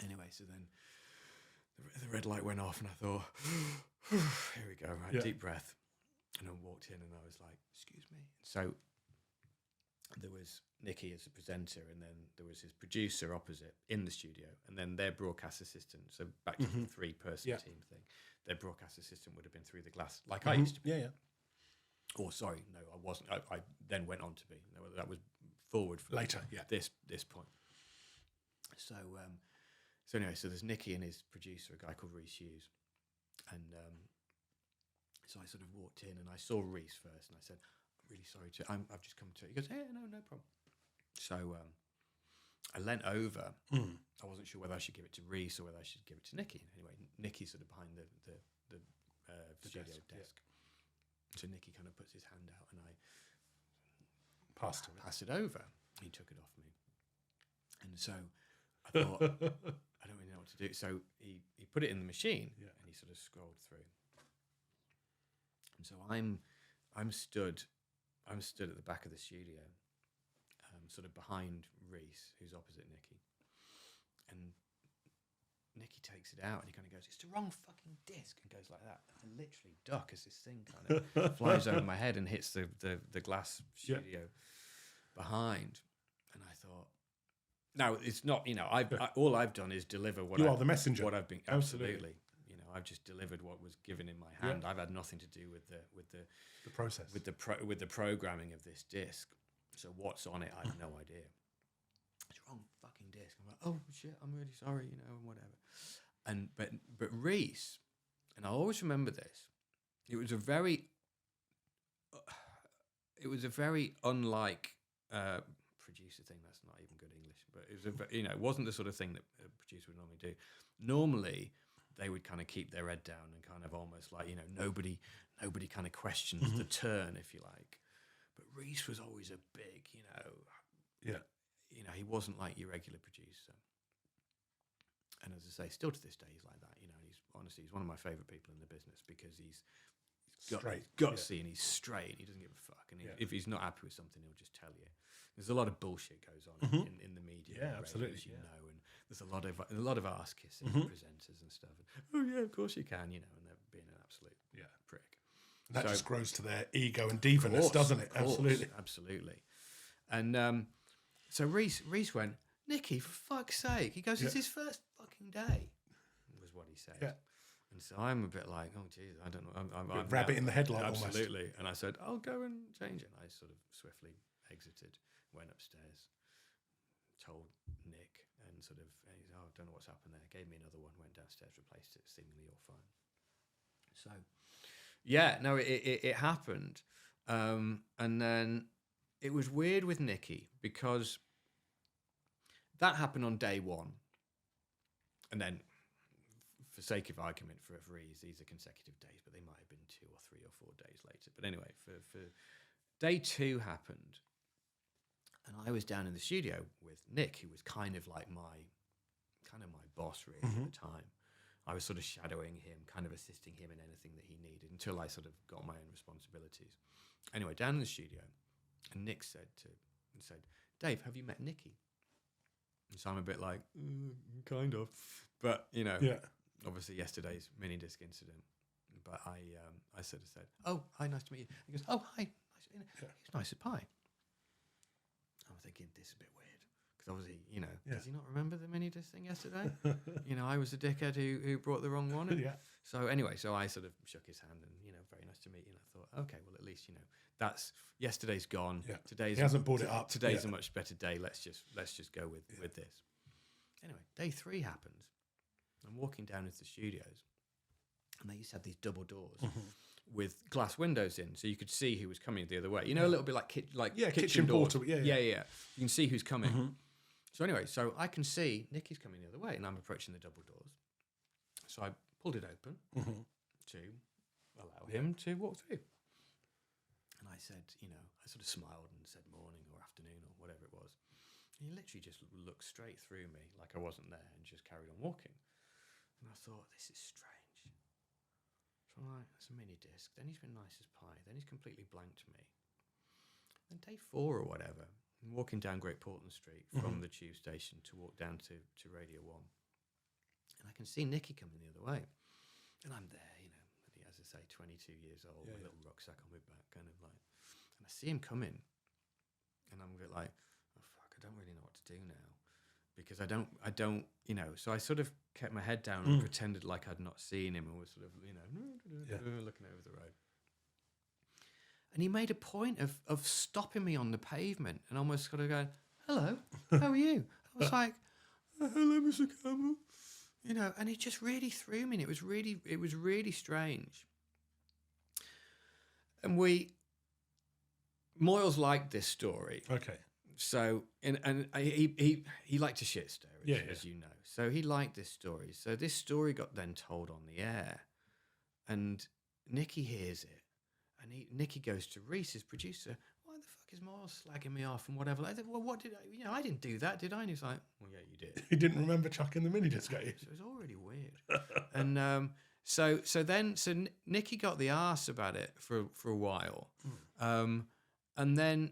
B: Anyway, so then the red light went off, and I thought, here we go, right, deep breath. And I walked in, and I was like, excuse me. So there was Nicky as a presenter, and then there was his producer opposite in the studio, and then their broadcast assistant. So back to the 3-person team thing. Their broadcast assistant would have been through the glass, like I used to be. Yeah. Or sorry, no, I wasn't. I then went on to be. No, that was forward from
A: later.
B: This point. So anyway, so there's Nicky and his producer, a guy called Rhys Hughes. And so I sort of walked in, and I saw Rhys first, and I said, I'm really sorry I've just come to... He goes, yeah, no problem. So I leant over. I wasn't sure whether I should give it to Rhys or whether I should give it to Nicky. Anyway, Nicky's sort of behind the studio desk. So Nicky kind of puts his hand out, and I pass it over. He took it off me. And so I thought, I don't really know what to do. So he put it in the machine, and he sort of scrolled through. And so I'm stood at the back of the studio, sort of behind Rhys, who's opposite Nicky. And Nicky takes it out, and he kind of goes, it's the wrong fucking disc, and goes like that. And I literally duck as this thing kind of flies over my head and hits the glass studio behind. And I thought, no, it's not. All I've done is deliver what
A: you are the messenger.
B: What I've been absolutely. I've just delivered what was given in my hand. I've had nothing to do with the
A: process,
B: with the programming of this disc. So what's on it, I have no idea. It's the wrong fucking disc. I'm like, oh shit, I'm really sorry, and whatever. And but Rhys, and I'll always remember this. It was a very unlike producer thing. That's not even good English, but it was it wasn't the sort of thing that a producer would normally do. Normally, they would kind of keep their head down and kind of almost like nobody kind of questions the turn, if you like. But Rhys was always a big, he wasn't like your regular producer. And as I say, still to this day, he's like that. He's one of my favourite people in the business because he's gutsy and he's straight. And he doesn't give a fuck. And if he's not happy with something, he'll just tell you. There's a lot of bullshit goes on in the media.
A: Yeah, absolutely.
B: As you know, and there's a lot of arse kissing presenters and stuff. And, oh yeah, of course you can. And they're being an absolute prick.
A: That just grows to their ego and divaness, doesn't it?
B: Absolutely. And so Rhys went, Nicky, for fuck's sake. He goes, it's his first fucking day, was what he said. Yeah. And so I'm a bit like, oh, geez, I don't know. I'm
A: rabbit in the headlight
B: absolutely. Almost. And I said, I'll go and change it. And I sort of swiftly exited, went upstairs, told Nick, and sort of, I don't know what's happened there. Gave me another one, went downstairs, replaced it, seemingly all fine. So Yeah, no, it happened. And then it was weird with Nicky because that happened on day one. And then, for sake of argument, for these are consecutive days, but they might have been 2 or 3 or 4 days later. But anyway, for day 2 happened, and I was down in the studio with Nick, who was kind of like my boss really at the time. I was sort of shadowing him, kind of assisting him in anything that he needed until I sort of got my own responsibilities. Anyway, down in the studio, and Nick said, Dave, have you met Nicky? And so I'm a bit like, kind of. But, obviously yesterday's mini disc incident. But I sort of said, oh, hi, nice to meet you. He goes, oh, hi, nice to meet you. He was nice as pie. I'm thinking, this is a bit weird. Because obviously, does he not remember the mini disc thing yesterday? I was the dickhead who brought the wrong one. And so anyway, so I sort of shook his hand and, very nice to meet you. And I thought, okay, well, at least, that's yesterday's gone. Yeah. He hasn't brought it up. Today's a much better day. Let's just go with this. Anyway, day 3 happens. I'm walking down into the studios, and they used to have these double doors with glass windows in, so you could see who was coming the other way. A little bit like kitchen doors. Portal. Yeah. You can see who's coming. So anyway, so I can see Nicky's coming the other way, and I'm approaching the double doors. So I pulled it open to allow him to walk through. And I said, I sort of smiled and said morning or afternoon or whatever it was. And he literally just looked straight through me like I wasn't there and just carried on walking. And I thought, this is strange. So I'm like, it's a mini disc. Then he's been nice as pie. Then he's completely blanked me. Then day 4 or whatever, I'm walking down Great Portland Street from the tube station to walk down to Radio 1. And I can see Nicky coming the other way. And I'm there, as I say, 22 years old, with a little rucksack on my back, kind of like. And I see him coming. And I'm a bit like, oh, fuck, I don't really know what to do now. Because I don't, so I sort of kept my head down and pretended like I'd not seen him and was sort of, looking over the road. And he made a point of stopping me on the pavement and almost sort of going, hello, how are you? I was like, hello, Mr. Campbell. And it just really threw me. And it was really strange. And Moyles liked this story.
A: Okay.
B: So, and he liked to shit stir, as you know. So he liked this story. So this story got then told on the air, and Nicky hears it, and Nicky goes to Reese, his producer. Why the fuck is Moyles slagging me off and whatever? I said, well, what did I? I didn't do that, did I? And he's like, well, yeah, you did.
A: He didn't remember chucking the mini disc at you.
B: So it was all really weird. And so Nicky got the arse about it for a while, and then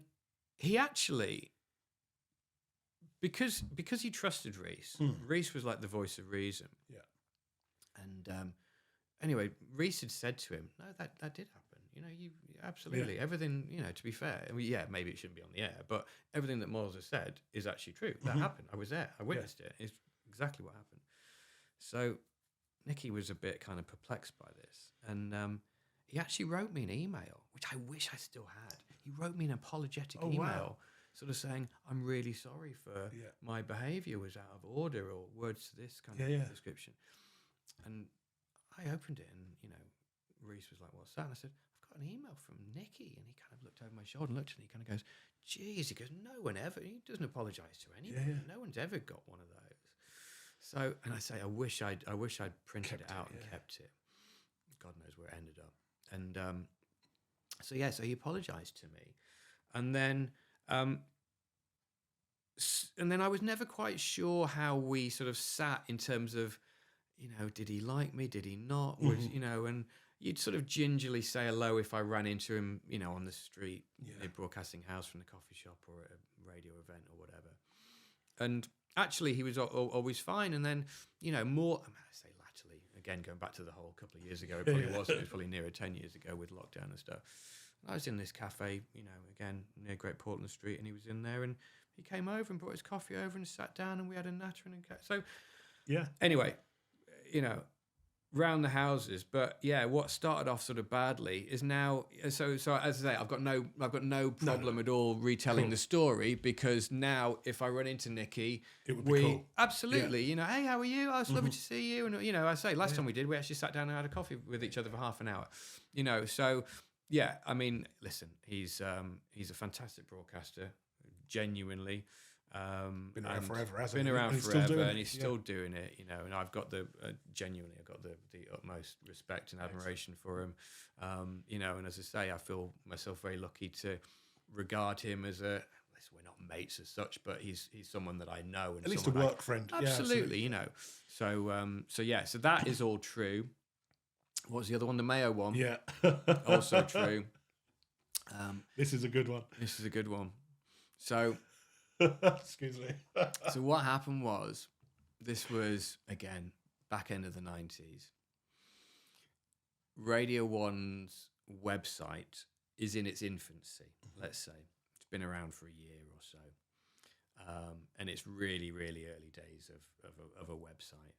B: he actually. Because he trusted Reese, Reese was like the voice of reason. Yeah. And anyway, Reese had said to him, "No, that did happen. You absolutely everything. To be fair, maybe it shouldn't be on the air, but everything that Moyles has said is actually true. That happened. I was there. I witnessed it. It's exactly what happened." So Nicky was a bit kind of perplexed by this, and he actually wrote me an email, which I wish I still had. He wrote me an apologetic email. Wow. Sort of saying, I'm really sorry for my behaviour was out of order, or words to this kind of description. And I opened it, and Reese was like, "What's that?" And I said, "I've got an email from Nicky." And he kind of looked over my shoulder and looked at me. He kind of goes, "Geez," he goes, "No one ever." He doesn't apologise to anybody. No one's ever got one of those. So, and I say, I wish I'd printed it out and kept it. God knows where it ended up. And so he apologised to me, and then. And then I was never quite sure how we sort of sat in terms of, did he like me? Did he not? Was, and you'd sort of gingerly say hello if I ran into him, on the street, broadcasting house from the coffee shop or at a radio event or whatever. And actually he was always fine. And then, more, I say latterly, again, going back to the whole couple of years ago, it probably wasn't, it was probably nearer 10 years ago with lockdown and stuff. I was in this cafe, again, near Great Portland Street, and he was in there, and he came over and brought his coffee over and sat down, and we had a natter and a cat. So, anyway, round the houses. But yeah, what started off sort of badly is now. So as I say, I've got no problem at all retelling the story, because now if I run into Nikki,
A: it would be cool.
B: Absolutely, you know, hey, how are you? Oh, it's lovely to see you. And you know, I say last time we did, we actually sat down and had a coffee with each other for half an hour. You know, so yeah, I mean, listen, he's a fantastic broadcaster, genuinely.
A: Been around forever, hasn't
B: he? Been around forever, and he's still
A: yeah.
B: doing it, you know. And I've got the utmost respect and admiration for him, you know. And as I say, I feel myself very lucky to regard him as a. We're not mates as such, but he's someone that I know, and
A: at least a work friend.
B: Absolutely, you know. So so that is all true. What was the other one? The Mayo one.
A: Yeah,
B: also true.
A: This is a good one.
B: This is a good one. So.
A: Excuse me.
B: So what happened was, this was, again, back end of the 90s. Radio 1's website is in its infancy, let's say. It's been around for a year or so. And it's really, really early days of a website.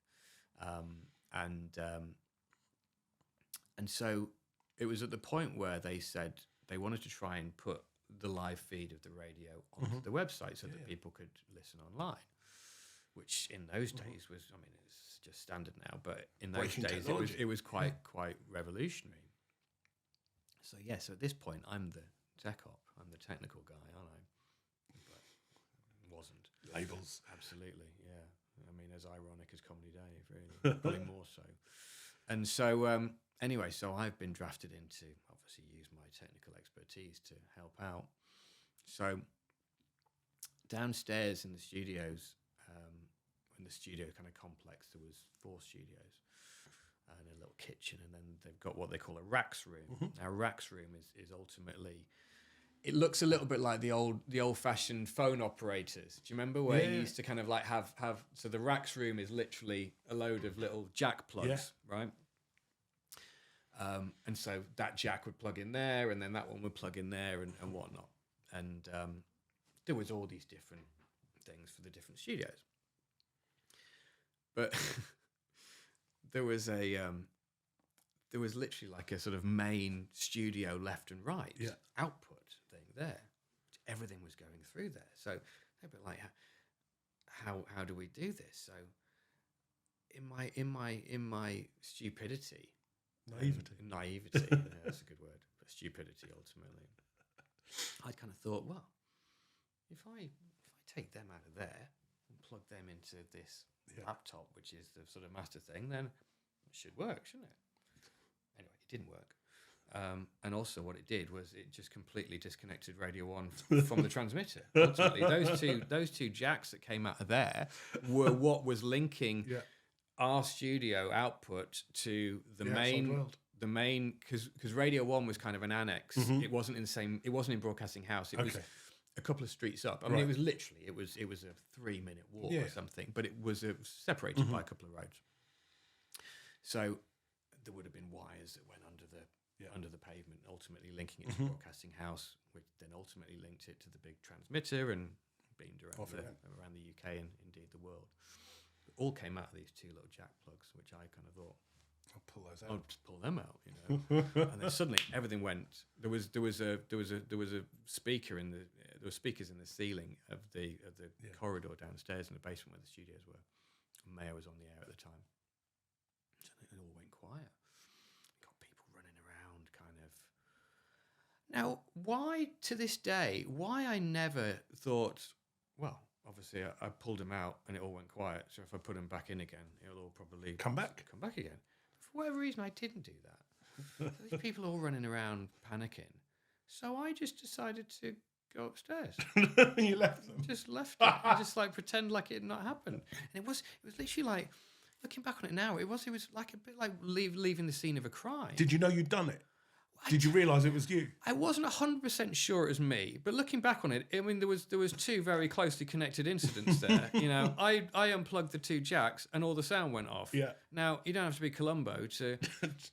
B: And so it was at the point where they said they wanted to try and put the live feed of the radio onto the website so that people could listen online, which in those days was, I mean, it's just standard now, but in those days it was quite revolutionary. So so at this point I'm the tech op, I'm the technical guy, aren't I? But wasn't.
A: Labels.
B: Absolutely, yeah. I mean, as ironic as Comedy Dave, really, probably more so. And so anyway, so I've been drafted in to obviously use my technical expertise to help out. So downstairs in the studios, in the studio kind of complex, there was 4 studios and a little kitchen, and then they've got what they call a racks room. Now, racks room is ultimately, it looks a little bit like the old-fashioned phone operators. Do you remember where you used to kind of like have so the racks room is literally a load of little jack plugs, right? And so that jack would plug in there, and then that one would plug in there, and whatnot. And there was all these different things for the different studios. But there was literally like a sort of main studio left and right output thing there. Everything was going through there. So they'd be like, how do we do this? So in my stupidity. Naivety, that's a good word, but stupidity ultimately. I kind of thought, well, if I take them out of there and plug them into this laptop, which is the sort of master thing, then it should work, shouldn't it? Anyway, it didn't work. And also what it did was it just completely disconnected Radio 1 from the transmitter. Ultimately, those two jacks that came out of there were what was linking our studio output to the main, because Radio 1 was kind of an annex. It wasn't in Broadcasting House. It was a couple of streets up. I mean, it was literally, it was a 3-minute walk or something, but it was separated by a couple of roads. So there would have been wires that went under the pavement, ultimately linking it to Broadcasting House, which then ultimately linked it to the big transmitter and beamed around the UK and indeed the world. All came out of these 2 little jack plugs, which I kind of thought,
A: I'll pull those out.
B: I'll just pull them out, you know. And then suddenly everything went. There was a speaker there were speakers in the ceiling of the corridor downstairs in the basement where the studios were. And Mayo was on the air at the time, so it all went quiet. Got people running around, kind of. Now, why to this day? Why I never thought, well. Obviously, I pulled him out and it all went quiet. So if I put him back in again, it'll all probably
A: come back
B: again. For whatever reason, I didn't do that. So these people all running around panicking. So I just decided to go upstairs.
A: You left them.
B: Just left it. I just like pretend like it had not happened. And it was literally like, looking back on it now, it was like a bit like leaving the scene of a crime.
A: Did you know you'd done it? Did you realise it was you?
B: I wasn't 100% sure it was me, but looking back on it, I mean, there was 2 very closely connected incidents there. You know, I unplugged the 2 jacks and all the sound went off.
A: Yeah.
B: Now, you don't have to be Columbo to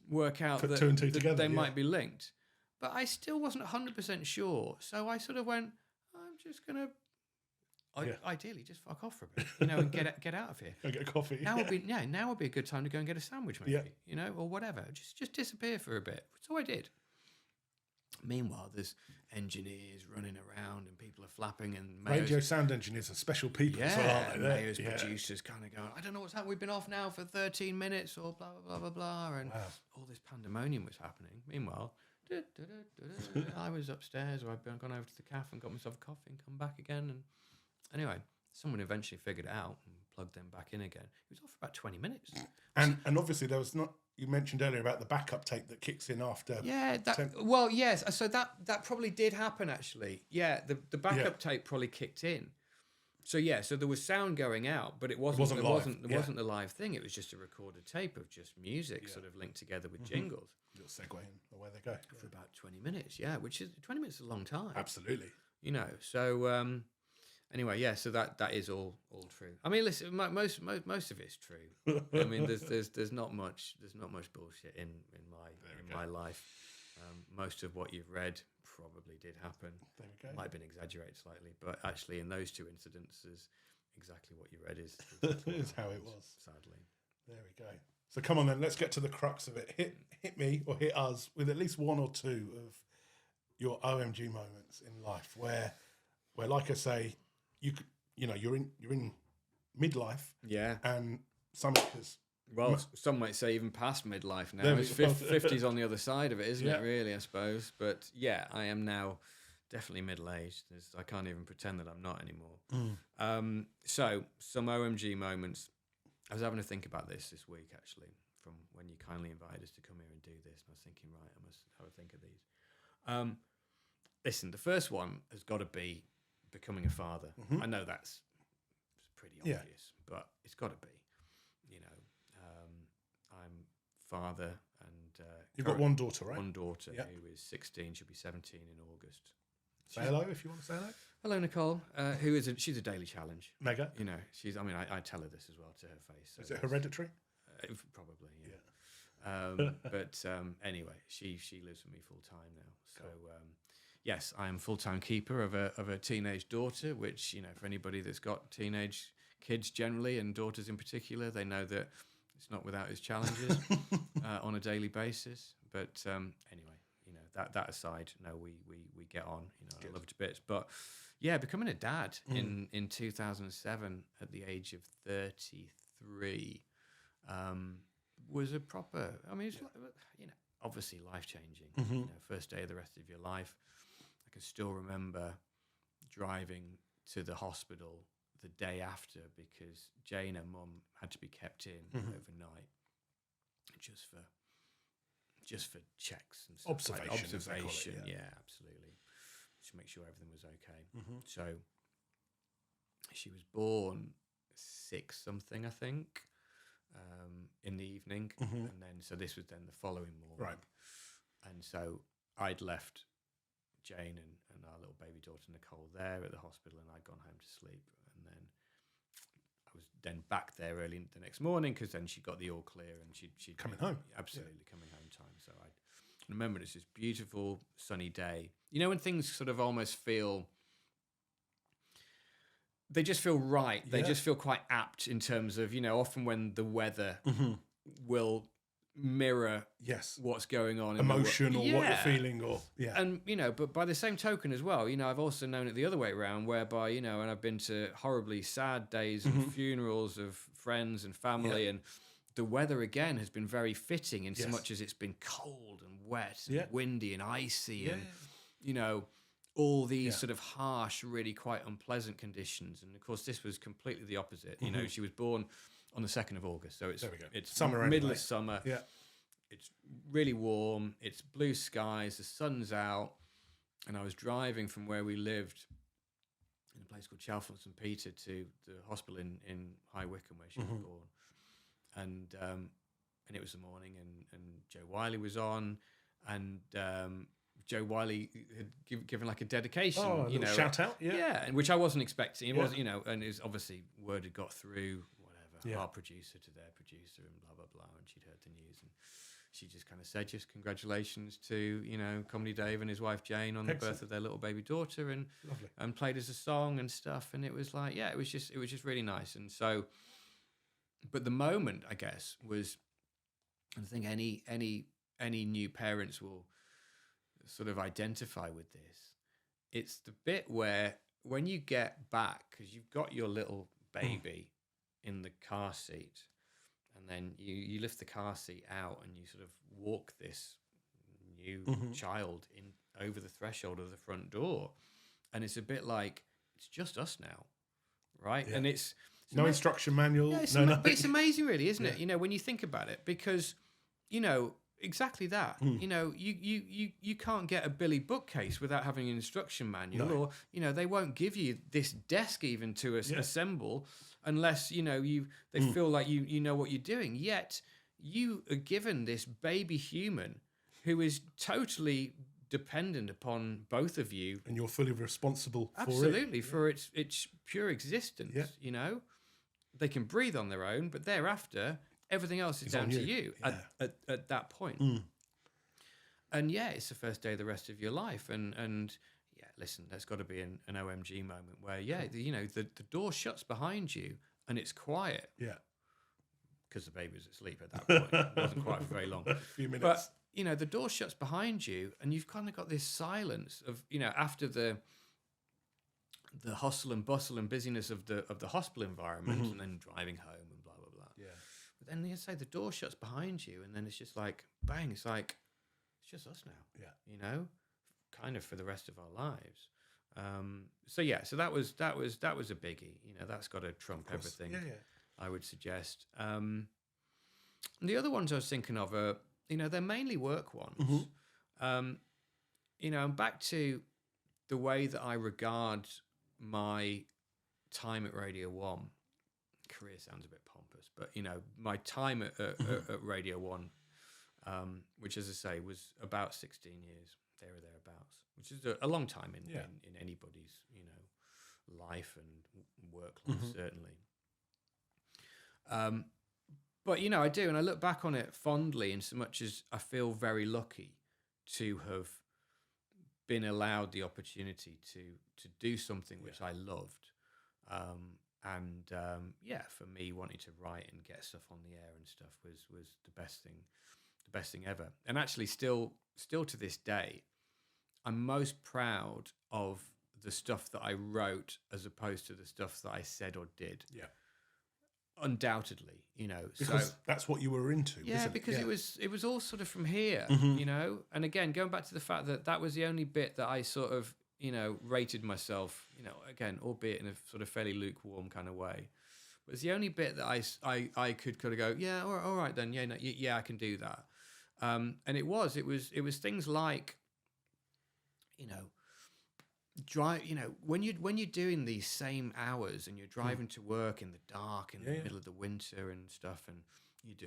B: work out
A: that 2 and 2 together,
B: they might be linked. But I still wasn't 100% sure. So I sort of went, I'm just going to Ideally, just fuck off for a bit, and get out of here.
A: Go get a coffee.
B: Now would be a good time to go and get a sandwich, maybe, or whatever. Just disappear for a bit. So I did. Meanwhile, there's engineers running around and people are flapping and
A: radio sound engineers are special people as well, aren't they?
B: Mayo's producers kind of going, I don't know what's happening. We've been off now for 13 minutes or blah, blah, blah, blah, blah. And all this pandemonium was happening. Meanwhile, I was upstairs, or I'd gone over to the cafe and got myself a coffee and come back again. And anyway, someone eventually figured it out and plugged them back in again. It was off for about 20 minutes.
A: And obviously there was not... You mentioned earlier about the backup tape that kicks in after.
B: Yeah, yes. So that probably did happen, actually. Yeah, the backup tape probably kicked in. So so there was sound going out, but it wasn't the live thing. It was just a recorded tape of just music sort of linked together with jingles.
A: Little segue in, away they go.
B: For about 20 minutes, which is 20 minutes is a long time.
A: Absolutely.
B: So anyway, so that is all true. I mean, listen, most of it's true. I mean, there's not much bullshit in my life. Most of what you've read probably did happen.
A: There we go.
B: Might have been exaggerated slightly, but actually, in those two incidences, exactly what you read is
A: is how it was.
B: Sadly,
A: there we go. So come on then, let's get to the crux of it. Hit me or hit us with at least one or two of your OMG moments in life where like I say, you're in midlife, and something has.
B: Well, some might say even past midlife now. It's 50's on the other side of it, isn't it, really, I suppose? But I am now definitely middle-aged. I can't even pretend that I'm not anymore. So, some OMG moments. I was having to think about this week, actually, from when you kindly invited us to come here and do this. And I was thinking, right, I must have a think of these. Listen, the first one has got to be becoming a father. I know that's pretty obvious, but it's got to be. I'm father, and
A: you've got one daughter, right?
B: One daughter who is 16. She'll be 17 in August.
A: Say hello if you want to say hello.
B: Hello, Nicole. She's a daily challenge.
A: Mega.
B: She's. I mean, I tell her this as well to her face. So
A: is it hereditary?
B: Probably, yeah. But anyway, she lives with me full time now. So yes, I am full-time keeper of a teenage daughter. Which for anybody that's got teenage kids generally and daughters in particular, they know that it's not without its challenges on a daily basis. But anyway, that aside, no, we get on. I love it to bits. But becoming a dad in 2007 at the age of 33 was a proper. I mean, it's obviously life changing. First day of the rest of your life. I can still remember driving to the hospital the day after because Jane and Mum had to be kept in overnight, just for checks and stuff. Observation, absolutely, to make sure everything was okay. So she was born 6 something, I think, in the evening, and then so this was then the following morning,
A: right? And
B: so I'd left Jane and our little baby daughter Nicole there at the hospital, and I'd gone home to sleep. And then I was then back there early the next morning because then she got the all clear and she'd
A: coming home.
B: Absolutely coming home time. So I remember it's this beautiful sunny day. When things sort of almost feel, they just feel right. They just feel quite apt in terms of, often when the weather will mirror what's going on,
A: emotion or what you're feeling, or
B: and but by the same token as well, I've also known it the other way around, whereby and I've been to horribly sad days and funerals of friends and family, and the weather again has been very fitting in so much as it's been cold and wet and windy and icy and all these sort of harsh, really quite unpleasant conditions. And of course this was completely the opposite. She was born on the 2nd of August, so it's
A: summer,
B: middle of summer. It's really warm. It's blue skies. The sun's out, and I was driving from where we lived in a place called Chalfont St Peter to the hospital in High Wycombe where she was born, and it was the morning, and Joe Wiley was on, and Joe Wiley had given like a dedication,
A: a little shout out,
B: and which I wasn't expecting. It was, and it was obviously word had got through. our producer to their producer and blah, blah, blah. And she'd heard the news and she just kind of said, just congratulations to, you know, Comedy Dave and his wife Jane on the birth of their little baby daughter, and played us a song and stuff. And it was like, yeah, it was just really nice. And so, but the moment, I guess, was, I think any new parents will sort of identify with this. It's the bit where when you get back, because you've got your little baby in the car seat, and then you lift the car seat out and you sort of walk this new child in over the threshold of the front door, and it's a bit like it's just us now, right? Yeah. And it's
A: no instruction manual.
B: Yeah, but it's amazing, really, isn't it? You know, when you think about it, because you know exactly that. You know, you can't get a Billy bookcase without having an instruction manual, or you know, they won't give you this desk even to assemble unless you know they feel like you know what you're doing. Yet you are given this baby human who is totally dependent upon both of you,
A: and you're fully responsible
B: for its pure existence. You know, they can breathe on their own, but thereafter everything else is down to you at that point. And yeah, it's the first day of the rest of your life. And yeah, listen, there's got to be an OMG moment where, you know, the door shuts behind you and it's quiet.
A: Yeah.
B: Because the baby was asleep at that point. It wasn't quiet for very long.
A: A few minutes.
B: But, you know, the door shuts behind you and you've kind of got this silence of, you know, after the hustle and bustle and busyness of the hospital environment and then driving home and blah, blah, blah.
A: Yeah.
B: But then you say the door shuts behind you, and then it's just like bang. It's like it's just us now.
A: Yeah,
B: you know, kind of for the rest of our lives. So that was a biggie. You know, that's got to trump everything.
A: Yeah.
B: I would suggest. And the other ones I was thinking of are, you know, they're mainly work ones. You know, and back to the way that I regard my time at Radio 1. Career sounds a bit pompous, but you know, my time at Radio 1, which, as I say, was about 16 years, there or thereabouts, which is a long time in anybody's, you know, life and work life, certainly. But you know, I do, and I look back on it fondly, in so much as I feel very lucky to have been allowed the opportunity to do something which I loved. For me, wanting to write and get stuff on the air and stuff was the best thing ever. And actually, still to this day, I'm most proud of the stuff that I wrote as opposed to the stuff that I said or did.
A: Yeah,
B: undoubtedly, you know,
A: because that's what you were into.
B: Yeah, because it was all sort of from here, you know. And again, going back to the fact that was the only bit that I sort of, you know, rated myself, you know, again, albeit in a sort of fairly lukewarm kind of way. But it's the only bit that I could kind of go, yeah, all right then, I can do that. And it was things like, you know, when you're doing these same hours and you're driving to work in the dark in the middle of the winter and stuff, and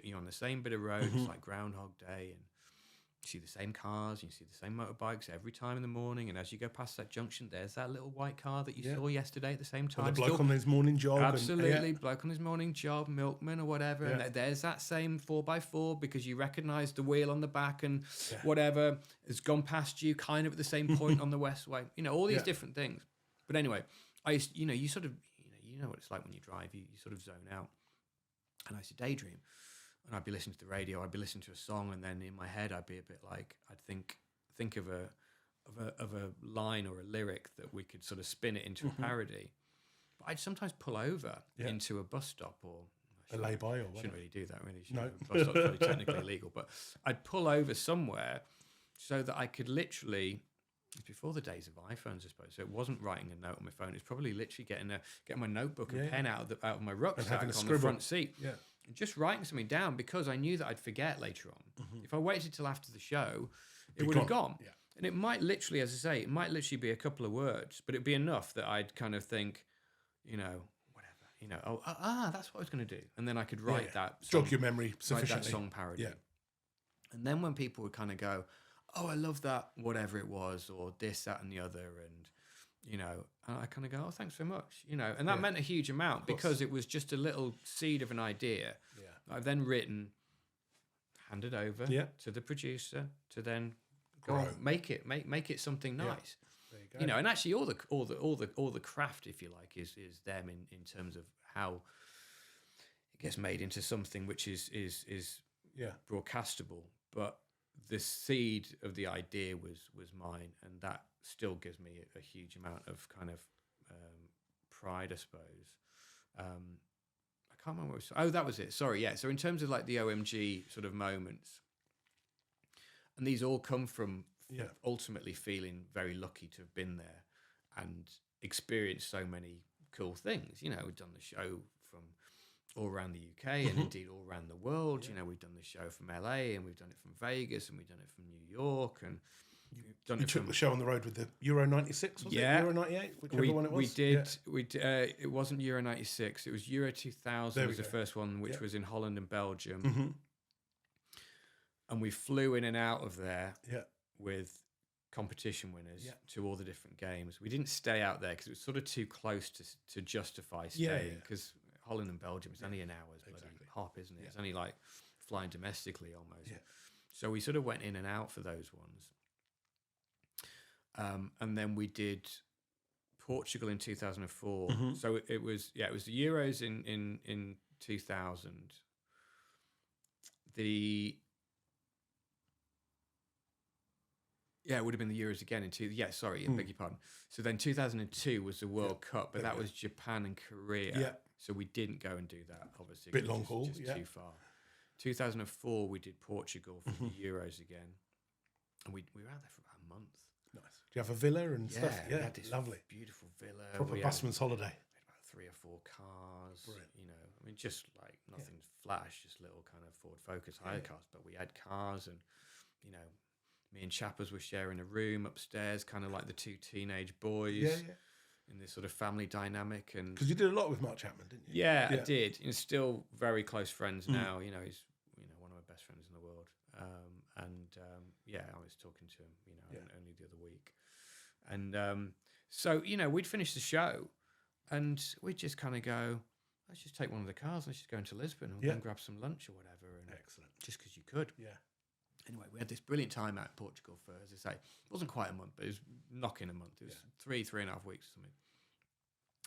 B: you're on the same bit of road, it's like Groundhog Day, and you see the same cars, you see the same motorbikes every time in the morning, and as you go past that junction, there's that little white car that you saw yesterday at the same time.
A: Or the bloke on his morning job.
B: Absolutely, bloke on his morning job, milkman or whatever, and there's that same 4x4 because you recognise the wheel on the back and whatever has gone past you kind of at the same point on the Westway. You know, all these different things. But anyway, you know what it's like when you drive, you sort of zone out. And I used to daydream. And I'd be listening to the radio, I'd be listening to a song, and then in my head I'd be a bit like, I'd think of a line or a lyric that we could sort of spin it into a parody. But I'd sometimes pull over into a bus stop or
A: a lay-by or whatever.
B: Shouldn't really do that, really.
A: No.
B: Bus stop's really technically illegal. But I'd pull over somewhere so that I could literally, before the days of iPhones, I suppose, so it wasn't writing a note on my phone. It's probably literally getting my notebook and pen out of my rucksack on the front seat.
A: Yeah.
B: Just writing something down because I knew that I'd forget later on. If I waited till after the show, it would have gone. Yeah. And it might literally, as I say, it might literally be a couple of words, but it'd be enough that I'd kind of think, you know, whatever, you know, that's what I was going to do. And then I could write that song,
A: jog your memory sufficiently.
B: Write that song parody. Yeah. And then when people would kind of go, oh, I love that, whatever it was, or this, that, and the other, and you know, and I kind of go, oh, thanks very much, you know, and that meant a huge amount because it was just a little seed of an idea. I've then written, handed over to the producer to then go on, make it something nice.
A: There you go.
B: You know, and actually all the craft, if you like, is them in terms of how it gets made into something which is broadcastable. But the seed of the idea was mine, and that still gives me a huge amount of kind of pride, I suppose. I can't remember what it was. Oh, that was it. Sorry, yeah. So in terms of like the OMG sort of moments, and these all come from ultimately feeling very lucky to have been there and experienced so many cool things. You know, we've done the show from all around the UK and indeed all around the world. You know, we've done the show from LA and we've done it from Vegas and we've done it from New York and
A: you took the show on the road with the Euro 96, was it? Euro 98? Whichever one it was?
B: We did. It wasn't Euro 96. It was Euro 2000 was the first one, which was in Holland and Belgium. And we flew in and out of there with competition winners to all the different games. We didn't stay out there because it was sort of too close to justify staying because Holland and Belgium is only an hour's bloody hop, isn't it? It's only like flying domestically almost. So we sort of went in and out for those ones. And then we did Portugal in 2004. So it was the Euros in 2000. It would have been the Euros again in beg your pardon. So then 2002 was the World Cup, but that was Japan and Korea. So we didn't go and do that, obviously.
A: Bit long haul,
B: just too far. 2004 we did Portugal for the Euros again, and we were out there for about a month.
A: Nice. Do you have a villa and stuff?
B: Yeah, we had this
A: lovely,
B: beautiful villa.
A: Proper busman's holiday.
B: We had about 3 or 4 cars.
A: Brilliant.
B: You know, I mean, just like nothing flash, just little kind of Ford Focus hire cars. But we had cars, and you know, me and Chappers were sharing a room upstairs, kind of like the 2 teenage boys. In this sort of family dynamic, and
A: because you did a lot with Mark Chapman, didn't you?
B: Yeah, I did. And still very close friends now. You know, he's one of my best friends in the world. I was talking to him, only the other week. And so we'd finish the show, and we'd just kind of go, let's just take one of the cars, let's just go into Lisbon and go and grab some lunch or whatever. And
A: excellent,
B: just because you could. Anyway, we had this brilliant time out in Portugal for, as I say, it wasn't quite a month, but it was knocking a month. It was 3.5 weeks or something.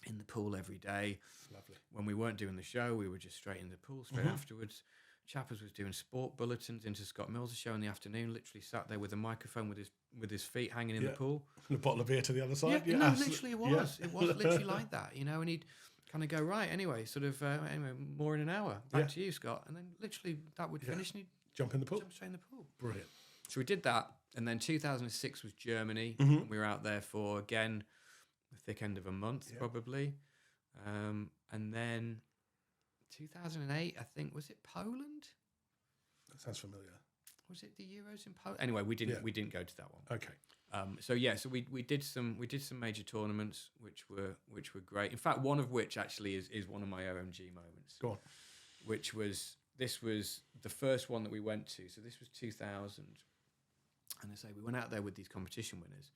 B: In the pool every day.
A: Lovely.
B: When we weren't doing the show, we were just straight in the pool straight afterwards. Chappers was doing sport bulletins into Scott Mills' show in the afternoon, literally sat there with a microphone with his feet hanging in the pool.
A: And a bottle of beer to the other side.
B: No, literally it was. It was literally like that, and he'd kind of go, right, anyway, sort of, anyway, more in an hour. Back to you, Scott. And then literally that would finish and he'd
A: jump in the pool.
B: Jump straight in the pool.
A: Brilliant.
B: So we did that. And then 2006 was Germany. And we were out there for, again, the thick end of a month, probably. And then 2008, I think, was it Poland?
A: That sounds familiar.
B: Was it the Euros in Poland? Anyway, we didn't go to that one.
A: Okay.
B: So we did some major tournaments which were great. In fact, one of which actually is one of my OMG moments.
A: Go on.
B: This was the first one that we went to. So this was 2000. And I say we went out there with these competition winners.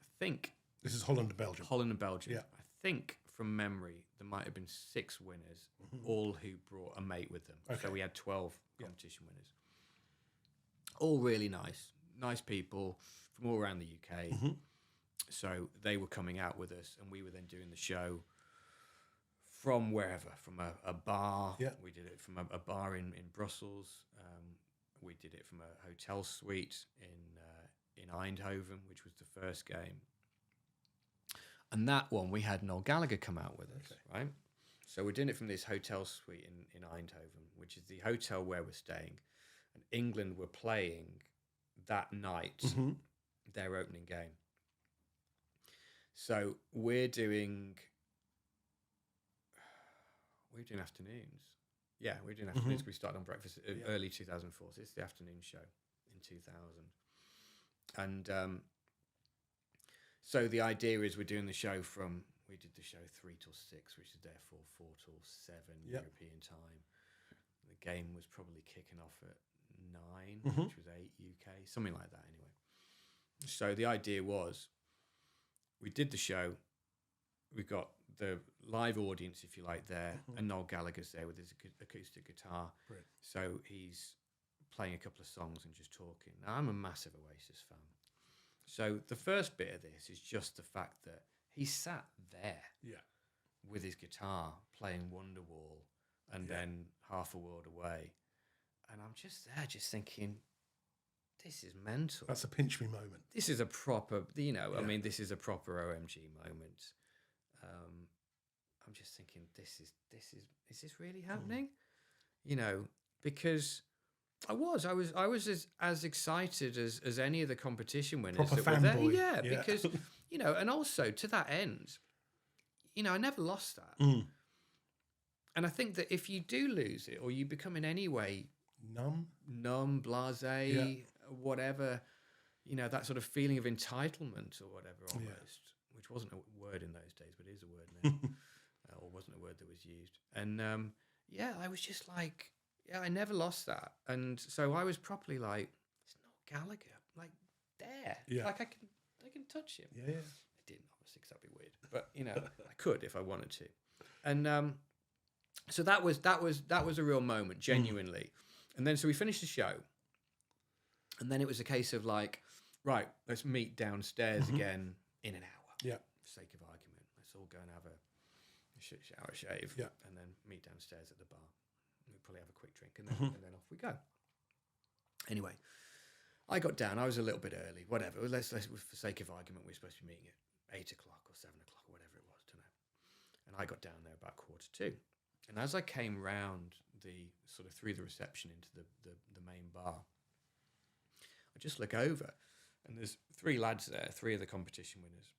B: I think
A: this is Holland and Belgium.
B: Holland and Belgium.
A: Yeah.
B: I think from memory there might have been 6 winners, all who brought a mate with them.
A: Okay.
B: So we had 12 competition winners. All really nice people from all around the UK. So they were coming out with us, and we were then doing the show from wherever, from a bar.
A: Yeah.
B: We did it from a bar in Brussels. We did it from a hotel suite in Eindhoven, which was the first game. And that one, we had Noel Gallagher come out with us, right? So we're doing it from this hotel suite in Eindhoven, which is the hotel where we're staying. And England were playing that night their opening game. So we're doing afternoons. Yeah, we're doing afternoons. We started on breakfast early 2004. So it's the afternoon show in 2000. And so the idea is we're doing the show we did the show 3 till 6, which is therefore 4 till 7 European time. The game was probably kicking off at 9, which was 8 UK, something like that anyway. So the idea was we did the show. We got the live audience, if you like, there, and Noel Gallagher's there with his acoustic guitar.
A: Brilliant.
B: So he's playing a couple of songs and just talking. Now, I'm a massive Oasis fan. So the first bit of this is just the fact that he sat there with his guitar playing Wonderwall and then Half a World Away. And I'm just there just thinking, this is mental.
A: That's a pinch me moment.
B: This is a proper, I mean, this is a proper OMG moment. I'm just thinking, is this really happening? Because I was as excited as any of the competition winners
A: Proper
B: that were there.
A: fanboy.
B: Yeah, because, and also to that end, I never lost that. And I think that if you do lose it or you become in any way numb, blasé, whatever, that sort of feeling of entitlement or whatever almost, which wasn't a word in those days, but it is a word now, or wasn't a word that was used. And I was just like, I never lost that. And so I was properly like, it's Noel Gallagher, like there, like I can touch him. I didn't, obviously, because that'd be weird, but I could if I wanted to. And so that was a real moment, genuinely. And then so we finished the show, and then it was a case of like, right, let's meet downstairs again in an hour. For sake of argument, let's all go and have a shower, shave, and then meet downstairs at the bar. We'll probably have a quick drink, and then off we go. Anyway, I got down. I was a little bit early. Whatever. Let's for sake of argument, we were supposed to be meeting at 8 o'clock or 7 o'clock or whatever it was. Don't know. And I got down there about 1:45. And as I came round through the reception into the main bar, I just look over, and there's 3 lads there, 3 of the competition winners.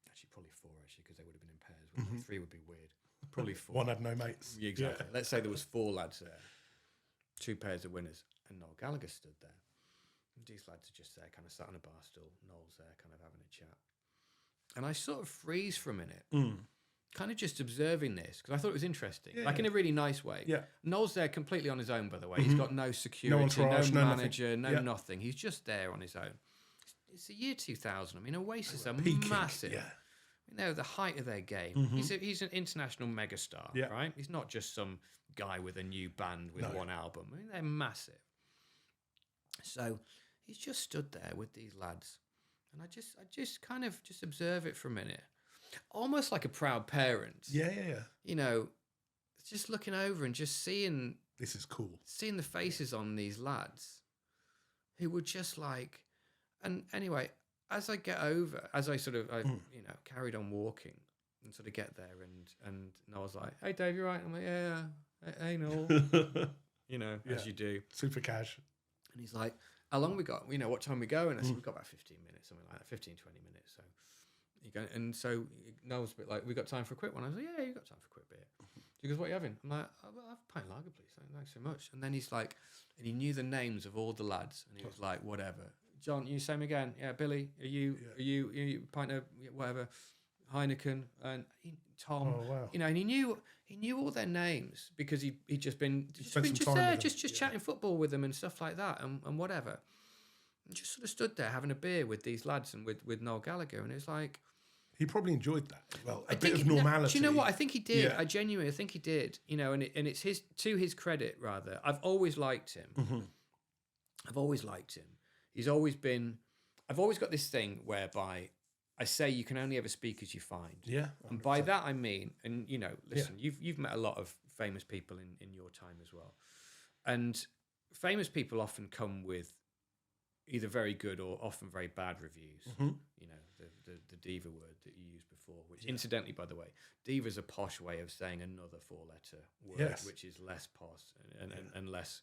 B: Actually, probably 4, because they would have been in pairs. 3 would be weird. Probably 4.
A: One had no mates.
B: Yeah, exactly. Let's say there was 4 lads there, 2 pairs of winners, and Noel Gallagher stood there. And these lads are just there, kind of sat on a bar stool. Noel's there, kind of having a chat. And I sort of freeze for a minute. Kind of just observing this, because I thought it was interesting, in a really nice way. Noel's there completely on his own, by the way. He's got no security, no manager, nothing. He's just there on his own. It's the year 2000. I mean, Oasis are massive. I mean, they're at the height of their game. He's an international megastar, right? He's not just some guy with a new band with one album. I mean, they're massive. So he's just stood there with these lads, and I just kind of just observe it for a minute. Almost like a proud parent. Just looking over and just seeing...
A: This is cool.
B: Seeing the faces on these lads who were just like... And anyway, as I carried on walking and sort of get there, and Noel's like, "Hey, Dave, you right?" I'm like, "Yeah. Hey, Noel." As you do.
A: Super cash.
B: And he's like, "How long we got? What time we go?" And I said, "We've got about 15 minutes, something like that, 15, 20 minutes." So you go, and so Noel's a bit like, "We got time for a quick one?" I was like, "Yeah, you got time for a quick bit." He goes, "What are you having?" I'm like, "I'll have a pint of lager, please. Thanks so much." And then he's like, and he knew the names of all the lads, and he was like, "Whatever. John, you same again? Yeah, Billy, are you pint of whatever, Heineken, and Tom."
A: Oh, wow.
B: And he knew all their names because he'd just been chatting football with them and stuff like that, and whatever. And just sort of stood there having a beer with these lads and with Noel Gallagher, and it's like,
A: he probably enjoyed that as well. A bit of normality.
B: Do you know what? I think he did. Yeah. I genuinely think he did. And it's to his credit, rather. I've always liked him. I've always liked him. He's always been... I've always got this thing whereby I say you can only ever speak as you find.
A: Yeah. 100%.
B: And by that I mean, and listen, you've met a lot of famous people in your time as well. And famous people often come with either very good or often very bad reviews. The diva word that you used before, which incidentally, by the way, diva is a posh way of saying another 4-letter word, which is less posh and less.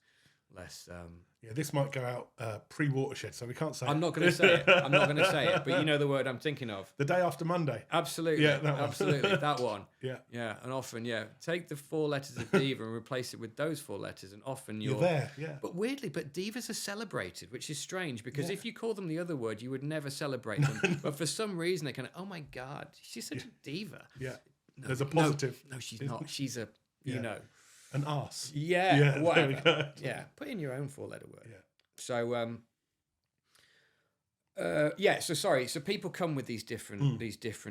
A: This might go out pre-Watershed, so we can't say
B: I'm not going to say it. I'm not going to say it, but you know the word I'm thinking of.
A: The day after Monday.
B: Absolutely.
A: Yeah, that one.
B: Absolutely. That one.
A: Yeah.
B: And often, take the 4 letters of diva and replace it with those 4 letters, and often
A: you're there, yeah.
B: But weirdly, divas are celebrated, which is strange, because if you call them the other word, you would never celebrate them. But for some reason, they kind of, oh my God, she's such a diva.
A: Yeah. There's a positive.
B: No, she's not. She's a,
A: an arse.
B: Yeah, whatever. Yeah, put in your own 4-letter word.
A: Yeah.
B: So, Yeah. So sorry. So people come with these different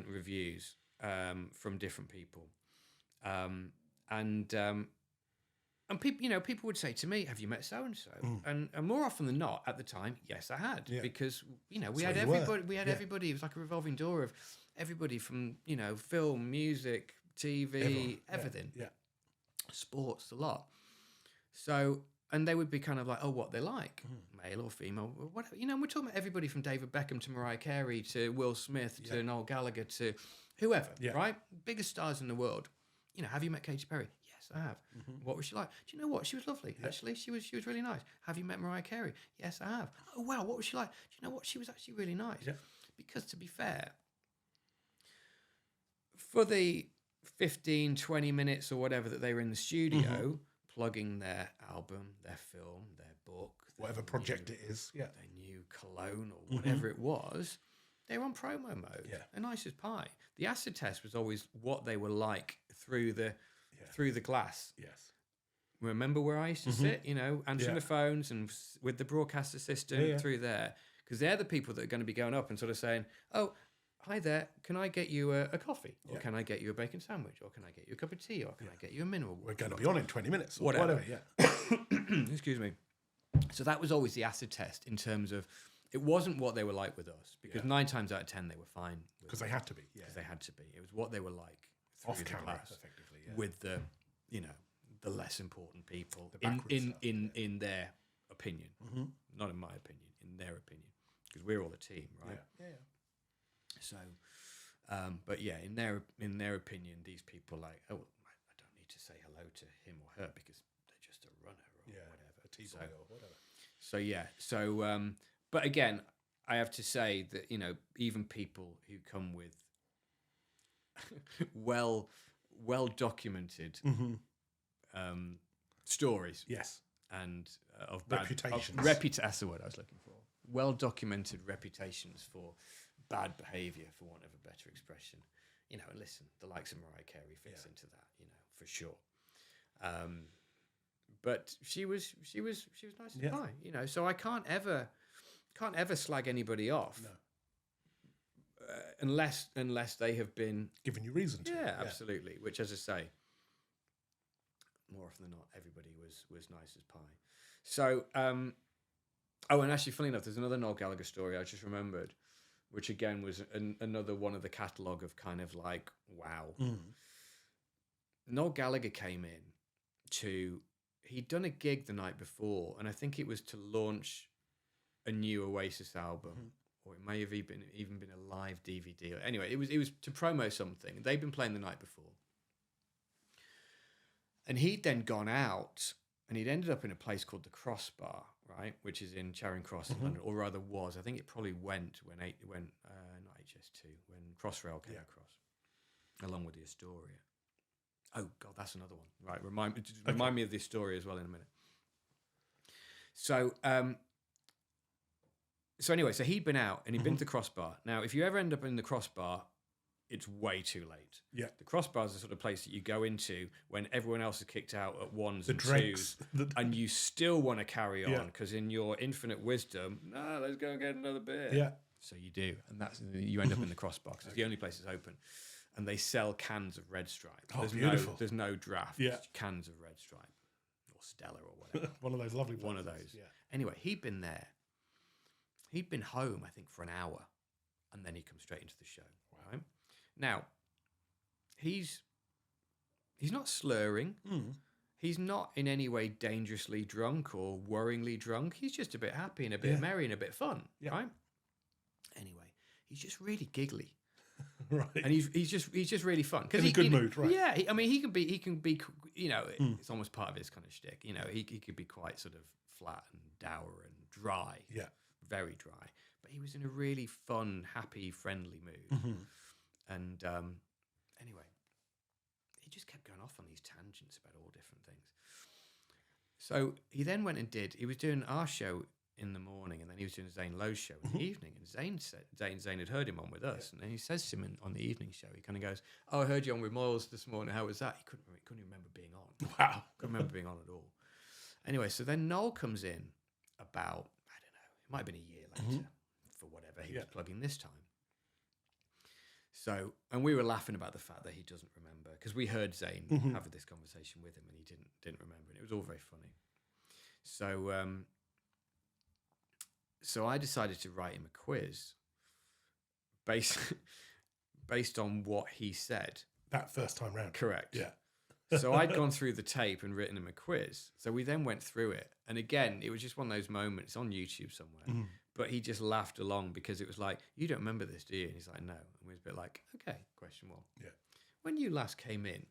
B: reviews from different people, and people, people would say to me, "Have you met so and so?" And more often than not, at the time, yes, I had, because we had everybody. We had everybody. It was like a revolving door of everybody from film, music, TV, everything.
A: Yeah.
B: Sports, a lot. So, and they would be kind of like, oh, what they like, male or female, or whatever. We're talking about everybody from David Beckham to Mariah Carey to Will Smith to Noel Gallagher to whoever, right? Biggest stars in the world. Have you met Katy Perry? Yes, I have. What was she like? Do you know what? She was lovely. Actually, she was really nice. Have you met Mariah Carey? Yes, I have. Oh, wow, what was she like? Do you know what? She was actually really nice. Yeah. Because to be fair, for the 15, 20 minutes or whatever that they were in the studio, plugging their album, their film, their book,
A: whatever project it is,
B: their new cologne or whatever it was, they were on promo mode. Yeah. They're nice as pie. The acid test was always what they were like through the glass.
A: Yes.
B: Remember where I used to sit, answering the phones and with the broadcast assistant through there, because they're the people that are going to be going up and sort of saying, oh, hi there, can I get you a coffee? Or can I get you a bacon sandwich? Or can I get you a cup of tea? Or can I get you a mineral water?
A: We're going to be on in 20 minutes. Or
B: whatever. Excuse me. So that was always the acid test in terms of, it wasn't what they were like with us, because 9 times out of 10 they were fine.
A: Because they had to be.
B: Because they had to be. It was what they were like
A: off camera, effectively. Yeah.
B: With the, the less important people in their opinion. Not in my opinion, in their opinion. Because we're all a team, right?
A: Yeah.
B: So, but yeah, in their opinion, these people like, oh, I don't need to say hello to him or her because they're just a runner or whatever.
A: A T-boy or whatever.
B: So yeah, but again, I have to say that even people who come with well documented stories,
A: yes,
B: and of
A: reputations.
B: That's the word I was looking for. Well documented reputations for bad behaviour, for want of a better expression. And listen, the likes of Mariah Carey fits into that, for sure. But she was nice as pie, So I can't ever slag anybody off, unless they have been
A: giving you reason to.
B: Yeah, absolutely. Which, as I say, more often than not, everybody was nice as pie. So, and actually, funny enough, there's another Noel Gallagher story I just remembered, which again was another one of the catalogue of kind of like, wow. Noel Gallagher came in he'd done a gig the night before, and I think it was to launch a new Oasis album, or it may have even been a live DVD. Anyway, it was to promo something. They'd been playing the night before. And he'd then gone out, and he'd ended up in a place called the Crossbar, right, which is in Charing Cross in London, or rather was. I think it probably went when not HS2, when Crossrail came across, along with the Astoria. Oh God, that's another one. Right, remind me of this story as well in a minute. So, anyway, so he'd been out and he'd been to the Crossbar. Now, if you ever end up in the Crossbar, it's way too late.
A: Yeah.
B: The Crossbar is the sort of place that you go into when everyone else is kicked out at ones and twos, and you still want to carry on because in your infinite wisdom, no, let's go and get another beer.
A: Yeah.
B: So you do, and you end up in the Crossbar because it's the only place that's open, and they sell cans of Red Stripe.
A: Oh, beautiful.
B: There's no draft.
A: Yeah.
B: Cans of Red Stripe or Stella or whatever.
A: One of those lovely places.
B: One of those.
A: Yeah.
B: Anyway, he'd been there. He'd been home, I think, for an hour, and then he come straight into the show.
A: Wow.
B: Right? Now, he's not slurring. He's not in any way dangerously drunk or worryingly drunk. He's just a bit happy and a bit merry and a bit fun, right? Anyway, he's just really giggly,
A: right?
B: And he's just really fun
A: in a good mood, right?
B: Yeah, he can be. It's almost part of his kind of shtick. He could be quite sort of flat and dour and dry.
A: Yeah,
B: very dry. But he was in a really fun, happy, friendly mood. And anyway, he just kept going off on these tangents about all different things. So he then went and he was doing our show in the morning, and then he was doing Zane Lowe's show in the evening. And Zane had heard him on with us, and then he says to him on the evening show, he kind of goes, "Oh, I heard you on with Moyles this morning. How was that?" He couldn't remember being on.
A: Wow,
B: couldn't remember being on at all. Anyway, so then Noel comes in about, I don't know, it might have been a year later. For for whatever he was plugging this time. So, and we were laughing about the fact that he doesn't remember, because we heard Zayn having this conversation with him and he didn't remember, and it was all very funny. So, so I decided to write him a quiz based on what he said.
A: That first time round.
B: Correct.
A: Yeah.
B: So I'd gone through the tape and written him a quiz. So we then went through it. And again, it was just one of those moments on YouTube somewhere. But he just laughed along, because it was like, you don't remember this, do you? And he's like, no. And we was a bit like, okay, question one.
A: Yeah.
B: When you last came in,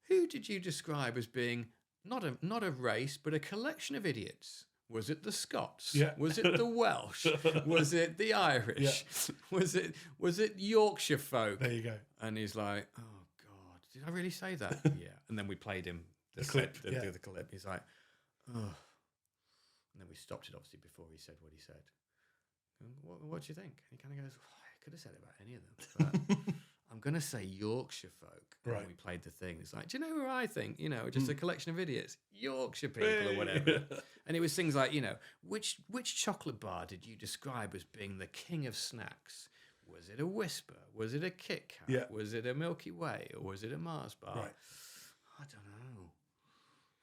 B: who did you describe as being not a race, but a collection of idiots? Was it the Scots?
A: Yeah.
B: Was it the Welsh? Was it the Irish?
A: Yeah.
B: Was it Yorkshire folk?
A: There you go.
B: And he's like, oh God, did I really say that? Yeah. And then we played him the
A: clip.
B: the clip. He's like, oh. And then we stopped it, obviously, before he said what he said. What do you think? And he kind of goes, I could have said it about any of them, but I'm going to say Yorkshire folk.
A: Right.
B: And we played the thing. It's like, do you know who I think? Just a collection of idiots, Yorkshire people or whatever. And it was things like, which chocolate bar did you describe as being the king of snacks? Was it a Whisper? Was it a Kit Kat?
A: Yeah.
B: Was it a Milky Way? Or was it a Mars bar?
A: Right.
B: I don't know.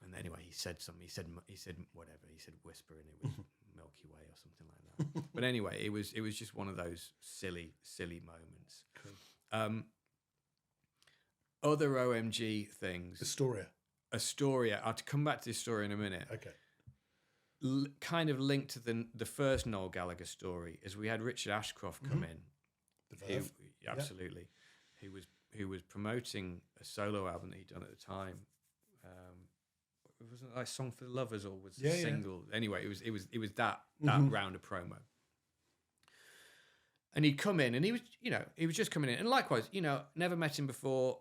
B: And anyway, he said something. He said whatever. He said Whisper, and it was Milky Way or something like that. But anyway, it was just one of those silly moments.
A: Cool.
B: Other OMG things. Astoria. I'll come back to this story in a minute.
A: Okay.
B: Kind of linked to the first Noel Gallagher story, is we had Richard Ashcroft come in.
A: The Verve.
B: Absolutely. Who was promoting a solo album that he'd done at the time. It wasn't like Song for the Lovers, or was a single. Anyway, it was that round of promo. And he'd come in, and he was just coming in. And likewise, never met him before.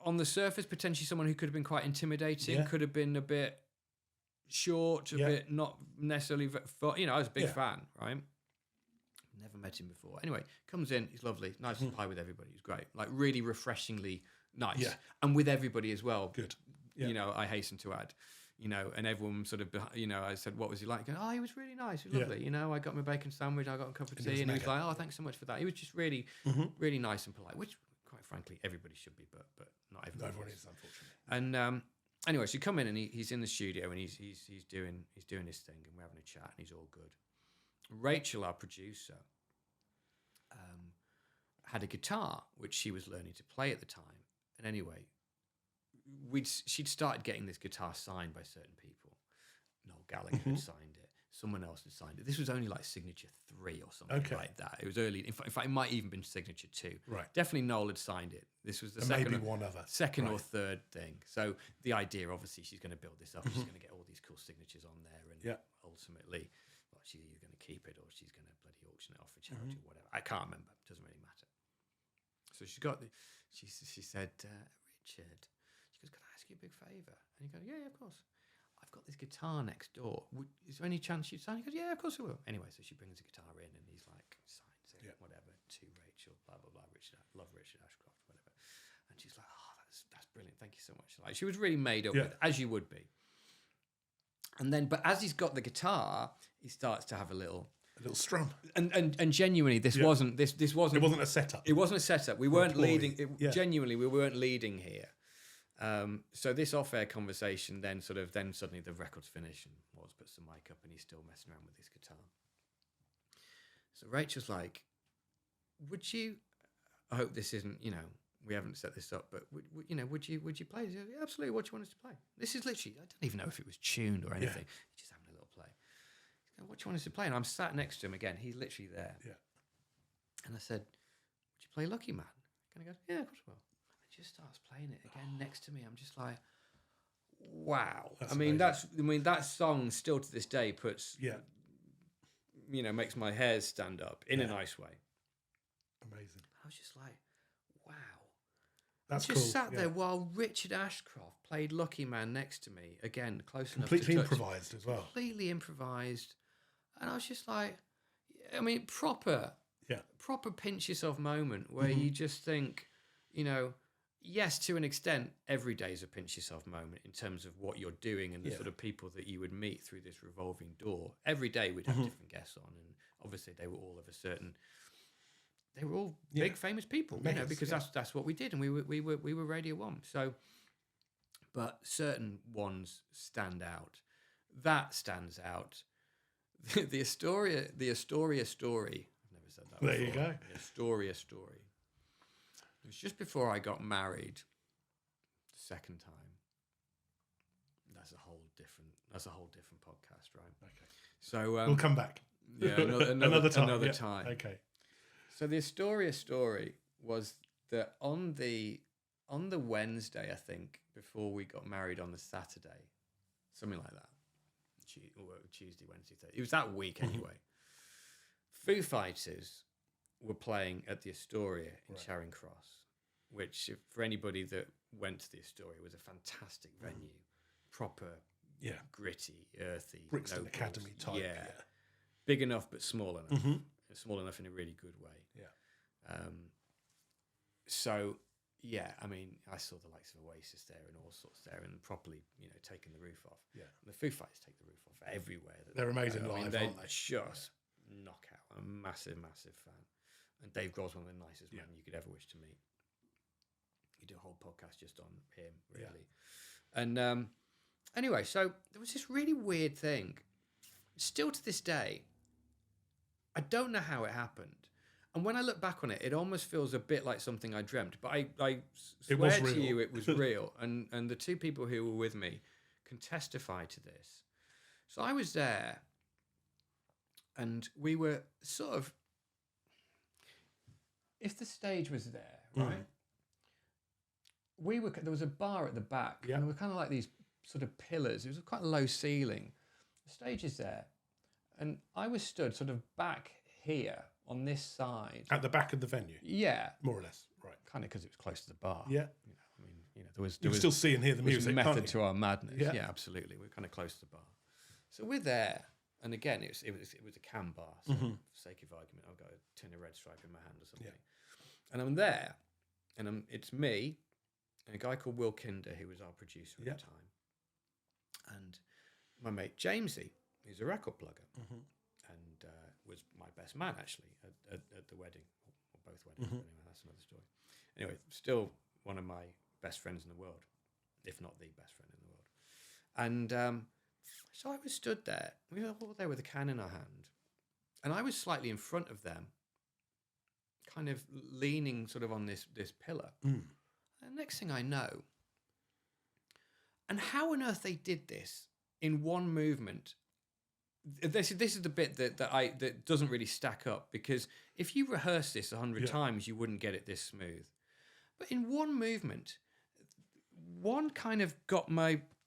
B: On the surface, potentially someone who could have been quite intimidating, could have been a bit short, a bit not necessarily. I was a big fan, right? Never met him before. Anyway, comes in, he's lovely, nice and pie with everybody. He's great, like really refreshingly nice, and with everybody as well.
A: Good.
B: Yeah. I hasten to add, and everyone sort of, I said, what was he like? He goes, oh, he was really nice, he was lovely. I got my bacon sandwich, I got a cup of tea, and he was like, oh, thanks so much for that. He was just really, really nice and polite, which, quite frankly, everybody should be, but not everybody.
A: No, everyone is, unfortunately.
B: And anyway, so you come in, and he's in the studio, and he's doing his thing, and we're having a chat, and he's all good. Rachel, our producer, had a guitar which she was learning to play at the time, and anyway, she'd started getting this guitar signed by certain people. Noel Gallagher had signed it. Someone else had signed it. This was only like signature 3 or something like that. It was early. In fact, it might even been signature 2.
A: Right.
B: Definitely Noel had signed it. This was the second or third thing. So the idea, obviously, she's going to build this up. She's going to get all these cool signatures on there, and ultimately, she's either going to keep it or she's going to bloody auction it off for charity or whatever. I can't remember. It doesn't really matter. So she said, Richard. She goes, can I ask you a big favour? And he goes, yeah, of course. I've got this guitar next door. Is there any chance you'd sign? He goes, yeah, of course I will. Anyway, so she brings the guitar in, and he's like, signs it, whatever, to Rachel, blah, blah, blah, love Richard Ashcroft, whatever. And she's like, oh, that's brilliant. Thank you so much. Like, she was really made up with, as you would be. And then, but as he's got the guitar, he starts to have a little
A: strum.
B: And genuinely, this wasn't. It wasn't
A: a setup.
B: It wasn't a setup. We weren't leading. Genuinely, we weren't leading here. So this off-air conversation, then suddenly the record's finished, and Waz puts the mic up, and he's still messing around with his guitar. So Rachel's like, "Would you? I hope this isn't. We haven't set this up, but would you play? He goes, yeah, absolutely. What do you want us to play? This is literally. I don't even know if it was tuned or anything. Just having a little play. What do you want us to play? And I'm sat next to him again. He's literally there. Yeah. And I said, would you play Lucky Man? And he goes, yeah, of course I will. And he just starts playing it again next to me. I'm just like, wow. That song still to this day puts, makes my hairs stand up in a nice way.
A: Amazing.
B: I was just like, wow.
A: That's
B: I just sat there while Richard Ashcroft played Lucky Man next to me. Again, close enough to touch.
A: Completely improvised as well.
B: Completely improvised. And I was just like, proper pinch yourself moment where you just think, yes, to an extent, every day is a pinch yourself moment in terms of what you're doing and the sort of people that you would meet through this revolving door. Every day we'd have different guests on, and obviously they were all of a certain. They were all big famous people, because that's what we did, and we were Radio 1. So, but certain ones stand out. That stands out. The Astoria story. I've never said that before.
A: There you go.
B: The Astoria story. It was just before I got married the second time. That's a whole different podcast, right?
A: Okay.
B: So
A: we'll come back.
B: Yeah, another time.
A: Okay.
B: So the Astoria story was that on the Wednesday, I think, before we got married on the Saturday, something like that. Tuesday, Wednesday, Thursday. It was that week anyway. Foo Fighters were playing at the Astoria in Charing Cross, which, for anybody that went to the Astoria, was a fantastic venue. Proper, gritty, earthy.
A: Brixton Academy type.
B: Yeah. Big enough but small enough. Small enough in a really good way.
A: Yeah.
B: So, yeah, I mean, I saw the likes of Oasis there and all sorts there, and properly, taking the roof off.
A: Yeah.
B: And the Foo Fighters take the roof off everywhere.
A: They're amazing live,
B: they're
A: aren't they?
B: just knockout. I'm a massive, massive fan. And Dave Grohl's one of the nicest men you could ever wish to meet. You do a whole podcast just on him, really. Yeah. And anyway, so there was this really weird thing. Still to this day, I don't know how it happened. And when I look back on it, it almost feels a bit like something I dreamt. But I swear to you it was real. And the two people who were with me can testify to this. So I was there, and we were sort of... If the stage was there, right? There was a bar at the back. And there were kind of like these sort of pillars. It was quite a low ceiling. The stage is there. And I was stood sort of back here on this side.
A: At the back of the venue?
B: Yeah.
A: More or less, right.
B: Kind of because it was close to the bar.
A: Yeah.
B: There was
A: still see and hear the music,
B: method
A: can't you?
B: to our madness.
A: Yeah.
B: Yeah, absolutely. We're kind of close to the bar. So we're there. And again, it was a can bar. So for sake of argument, I've got a tin of Red Stripe in my hand or something. Yeah. And I'm there. And it's me and a guy called Will Kinder, who was our producer at the time. And my mate Jamesy, who's a record plugger, and was my best man actually at the wedding, or both weddings. But anyway, that's another story. Anyway, still one of my best friends in the world, if not the best friend in the world. And so I was stood there. We were all there with a can in our hand, and I was slightly in front of them, kind of leaning sort of on this pillar. And the next thing I know, and how on earth they did this in one movement. This is the bit that doesn't really stack up, because if you rehearse this 100 times, you wouldn't get it this smooth. But in one movement, one kind of got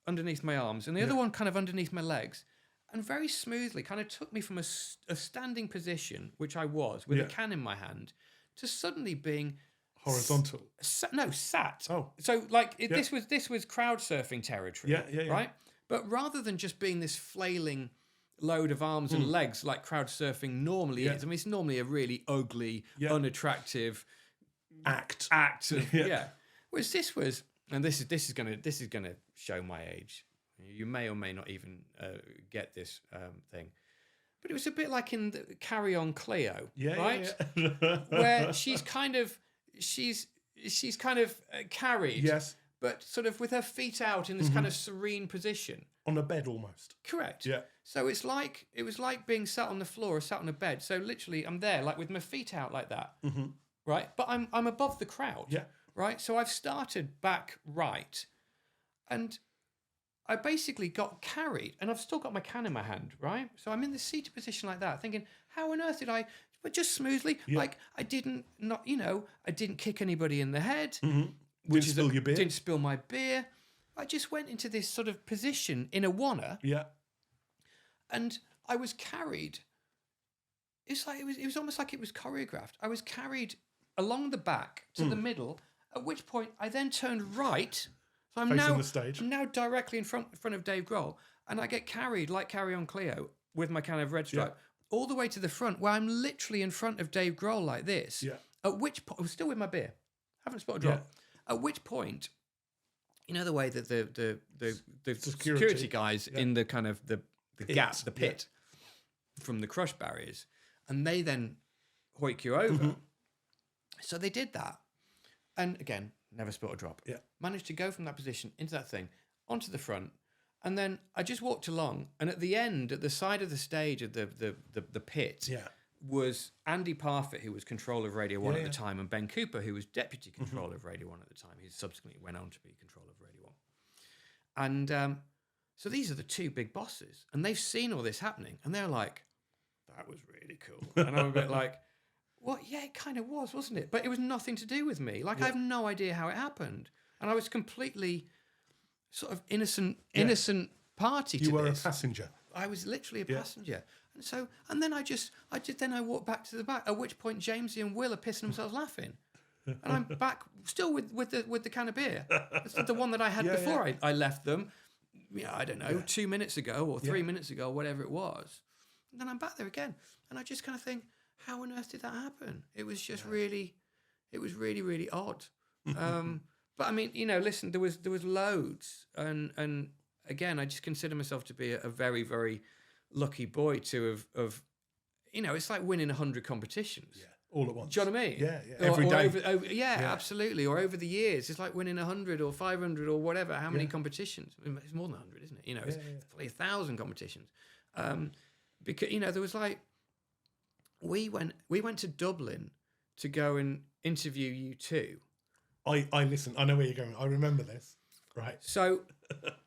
B: underneath my arms, and the other one kind of underneath my legs, and very smoothly kind of took me from a standing position, which I was with a can in my hand, to suddenly being
A: horizontal.
B: Sat.
A: Oh,
B: so this was crowd surfing territory. Right. But rather than just being this flailing load of arms and legs like crowd surfing normally is, I mean, it's normally a really ugly, unattractive
A: act.
B: Whereas this was, and this is gonna show my age. You may or may not even get this thing, but it was a bit like in the Carry On Cleo, right? Where she's kind of carried.
A: Yes.
B: But sort of with her feet out in this kind of serene position.
A: On a bed almost.
B: Correct.
A: Yeah.
B: So it was like being sat on the floor or sat on a bed. So literally I'm there like with my feet out like that. Right? But I'm above the crowd.
A: Yeah.
B: Right? So I've started back right. And I basically got carried, and I've still got my can in my hand, right? So I'm in the seated position like that, thinking, how on earth did I... But just smoothly, like I didn't kick anybody in the head.
A: Didn't spill your beer.
B: Didn't spill my beer. I just went into this sort of position in a wanna.
A: Yeah.
B: And I was carried. It was almost like it was choreographed. I was carried along the back to the middle, at which point I then turned right. So I'm
A: facing the stage.
B: I'm now directly in front of Dave Grohl, and I get carried like Carry On Cleo with my kind of Red Stripe all the way to the front, where I'm literally in front of Dave Grohl like this.
A: Yeah.
B: At which point I was still with my beer. Haven't spotted a drop. At which point, you know the way that the security guys in the kind of the gap, the pit from the crush barriers, and they then hoik you over. So they did that. And again, never spilled a drop.
A: Yeah.
B: Managed to go from that position into that thing, onto the front. And then I just walked along. And at the end, at the side of the stage of the pit, was Andy Parfitt, who was controller of Radio 1 at the time, and Ben Cooper, who was deputy controller of Radio 1 at the time. He subsequently went on to be controller of Radio 1. And so these are the two big bosses. And they've seen all this happening. And they're like, that was really cool. And I'm a bit like, well, yeah, it kind of was, wasn't it? But it was nothing to do with me. Like, I have no idea how it happened. And I was completely sort of innocent party to this.
A: You were a passenger.
B: I was literally a passenger. And so, and then I walked back to the back, at which point Jamesy and Will are pissing themselves laughing. And I'm back still with the can of beer. It's the one that I had before I left them. Yeah, I don't know, 2 minutes ago or 3 minutes ago, whatever it was. And then I'm back there again. And I just kind of think, how on earth did that happen? It was just really odd. But I mean, you know, listen, there was loads. And again, I just consider myself to be a very, very lucky boy to have, you know, it's like winning 100 competitions.
A: Yeah, all at once.
B: Do you know what I mean?
A: Yeah. Every day.
B: Absolutely. Or over the years, it's like winning 100 or 500 or whatever. How many competitions? I mean, it's more than 100, isn't it? You know, it's probably 1,000 competitions. Because, you know, there was like, we went to Dublin to go and interview U2.
A: I listen. I know where you're going. I remember this. Right.
B: So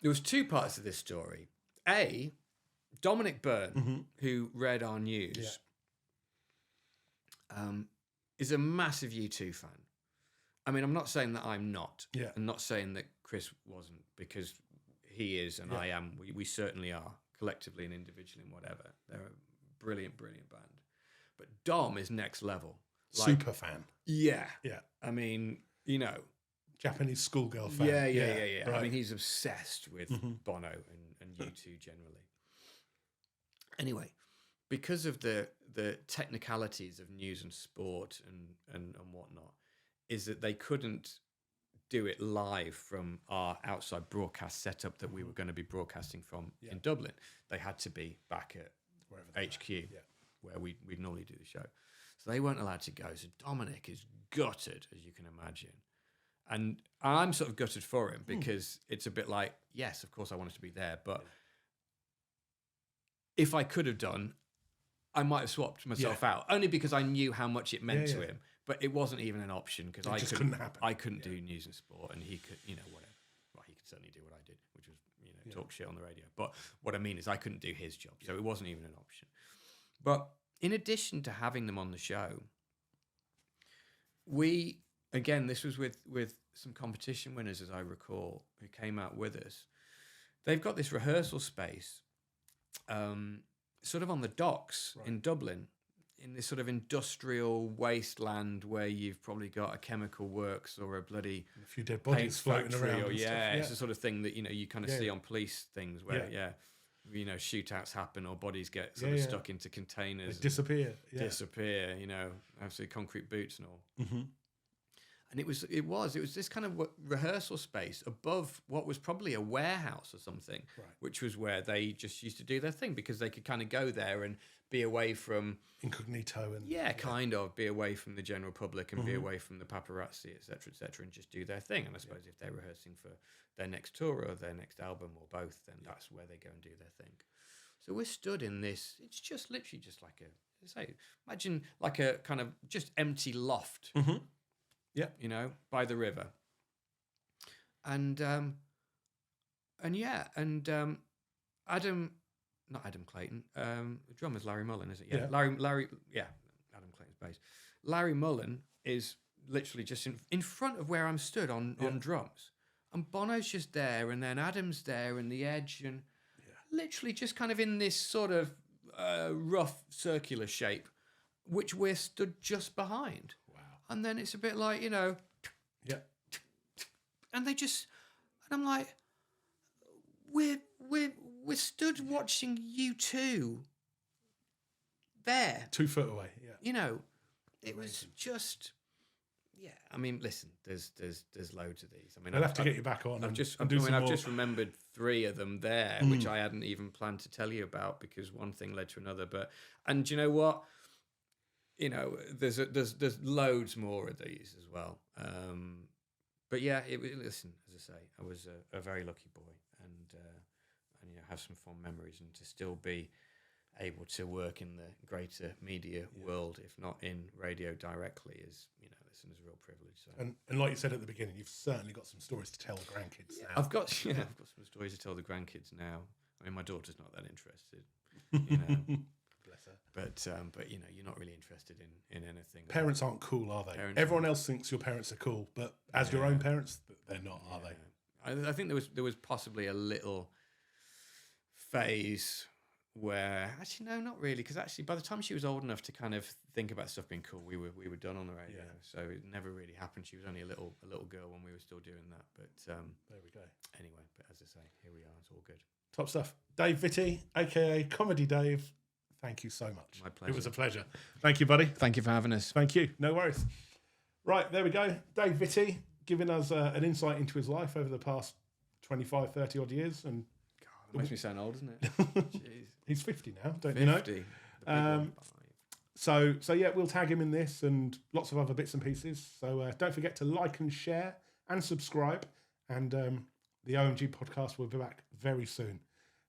B: there was two parts of this story. A, Dominic Byrne, who read our news, is a massive U2 fan. I mean, I'm not saying that I'm not.
A: Yeah.
B: I'm not saying that Chris wasn't, because he is and I am. We certainly are, collectively and individually and whatever. They're a brilliant, brilliant band. But Dom is next level. Like,
A: super fan.
B: Yeah.
A: Yeah.
B: I mean, you know.
A: Japanese schoolgirl fan.
B: Yeah.
A: Right.
B: I mean, he's obsessed with Bono and U2 generally. Anyway, because of the technicalities of news and sport and whatnot, is that they couldn't do it live from our outside broadcast setup that we were going to be broadcasting from in Dublin. They had to be back at HQ, where we normally do the show. So they weren't allowed to go. So Dominic is gutted, as you can imagine. And I'm sort of gutted for him because it's a bit like, yes, of course I wanted to be there, but if I could have done, I might have swapped myself out, only because I knew how much it meant to him. But it wasn't even an option because I couldn't do news and sport, and he could, you know, whatever. Well, he could certainly do what I did, which was, you know, talk shit on the radio. But what I mean is I couldn't do his job, so it wasn't even an option. But in addition to having them on the show, again, this was with some competition winners, as I recall, who came out with us. They've got this rehearsal space, sort of on the docks in Dublin, in this sort of industrial wasteland where you've probably got a chemical works or a bloody
A: a few dead bodies floating around.
B: Or, it's the sort of thing that, you know, you kind of see on police things where, you know, shootouts happen or bodies get sort of stuck into containers.
A: They disappear.
B: Disappear, you know, absolutely concrete boots and all.
A: Mm-hmm.
B: And it was this kind of rehearsal space above what was probably a warehouse or something, which was where they just used to do their thing because they could kind of go there and be away from
A: incognito and
B: kind of be away from the general public and be away from the paparazzi, etc., and just do their thing. And I suppose if they're rehearsing for their next tour or their next album or both, then that's where they go and do their thing. So we're stood in this. It's just literally just like imagine like a kind of just empty loft.
A: Mm-hmm. Yeah,
B: you know, by the river, and Adam, not Adam Clayton, the drummer's Larry Mullen, is it? Yeah, Larry, Adam Clayton's bass. Larry Mullen is literally just in front of where I'm stood on drums, and Bono's just there, and then Adam's there, and the Edge, and literally just kind of in this sort of rough circular shape, which we're stood just behind. And then it's a bit like, you know, and they just, and I'm like, we're stood watching U2 there,
A: 2 foot away.
B: you know, it was just, Yeah, I mean, listen, there's loads of these. I mean,
A: I'll have to get you back on.
B: I've just remembered 3 of them there, which I hadn't even planned to tell you about because one thing led to another. And do you know what? You know, there's loads more of these as well. But yeah, listen, as I say, I was a very lucky boy, and you know, have some fond memories, and to still be able to work in the greater media world, if not in radio directly, is, you know, listen, is a real privilege. So.
A: And like you said at the beginning, you've certainly got some stories to tell the grandkids now.
B: I've got some stories to tell the grandkids now. I mean, my daughter's not that interested, you know.
A: Bless her.
B: But you know, you're not really interested in anything.
A: Parents aren't cool, are they? Everyone else thinks your parents are cool, but as your own parents, they're not, are they?
B: I think there was possibly a little phase where, actually no, not really, because actually by the time she was old enough to kind of think about stuff being cool, we were done on the radio. So it never really happened. She was only a little girl when we were still doing that. But
A: there we go.
B: Anyway, but as I say, here we are. It's all good.
A: Top stuff. Dave Vitty, aka Comedy Dave. Thank you so much.
B: My pleasure.
A: It was a pleasure. Thank you, buddy.
B: Thank you for having us.
A: Thank you. No worries. Right, there we go. Dave Vitty giving us an insight into his life over the past 25, 30 odd years. And
B: it makes me sound old, doesn't it? Jeez.
A: He's 50 now, don't
B: 50.
A: you know? So yeah, we'll tag him in this and lots of other bits and pieces. So don't forget to like and share and subscribe. And the OMG podcast will be back very soon.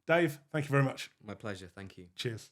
A: Dave, thank you very much.
B: My pleasure. Thank you.
A: Cheers.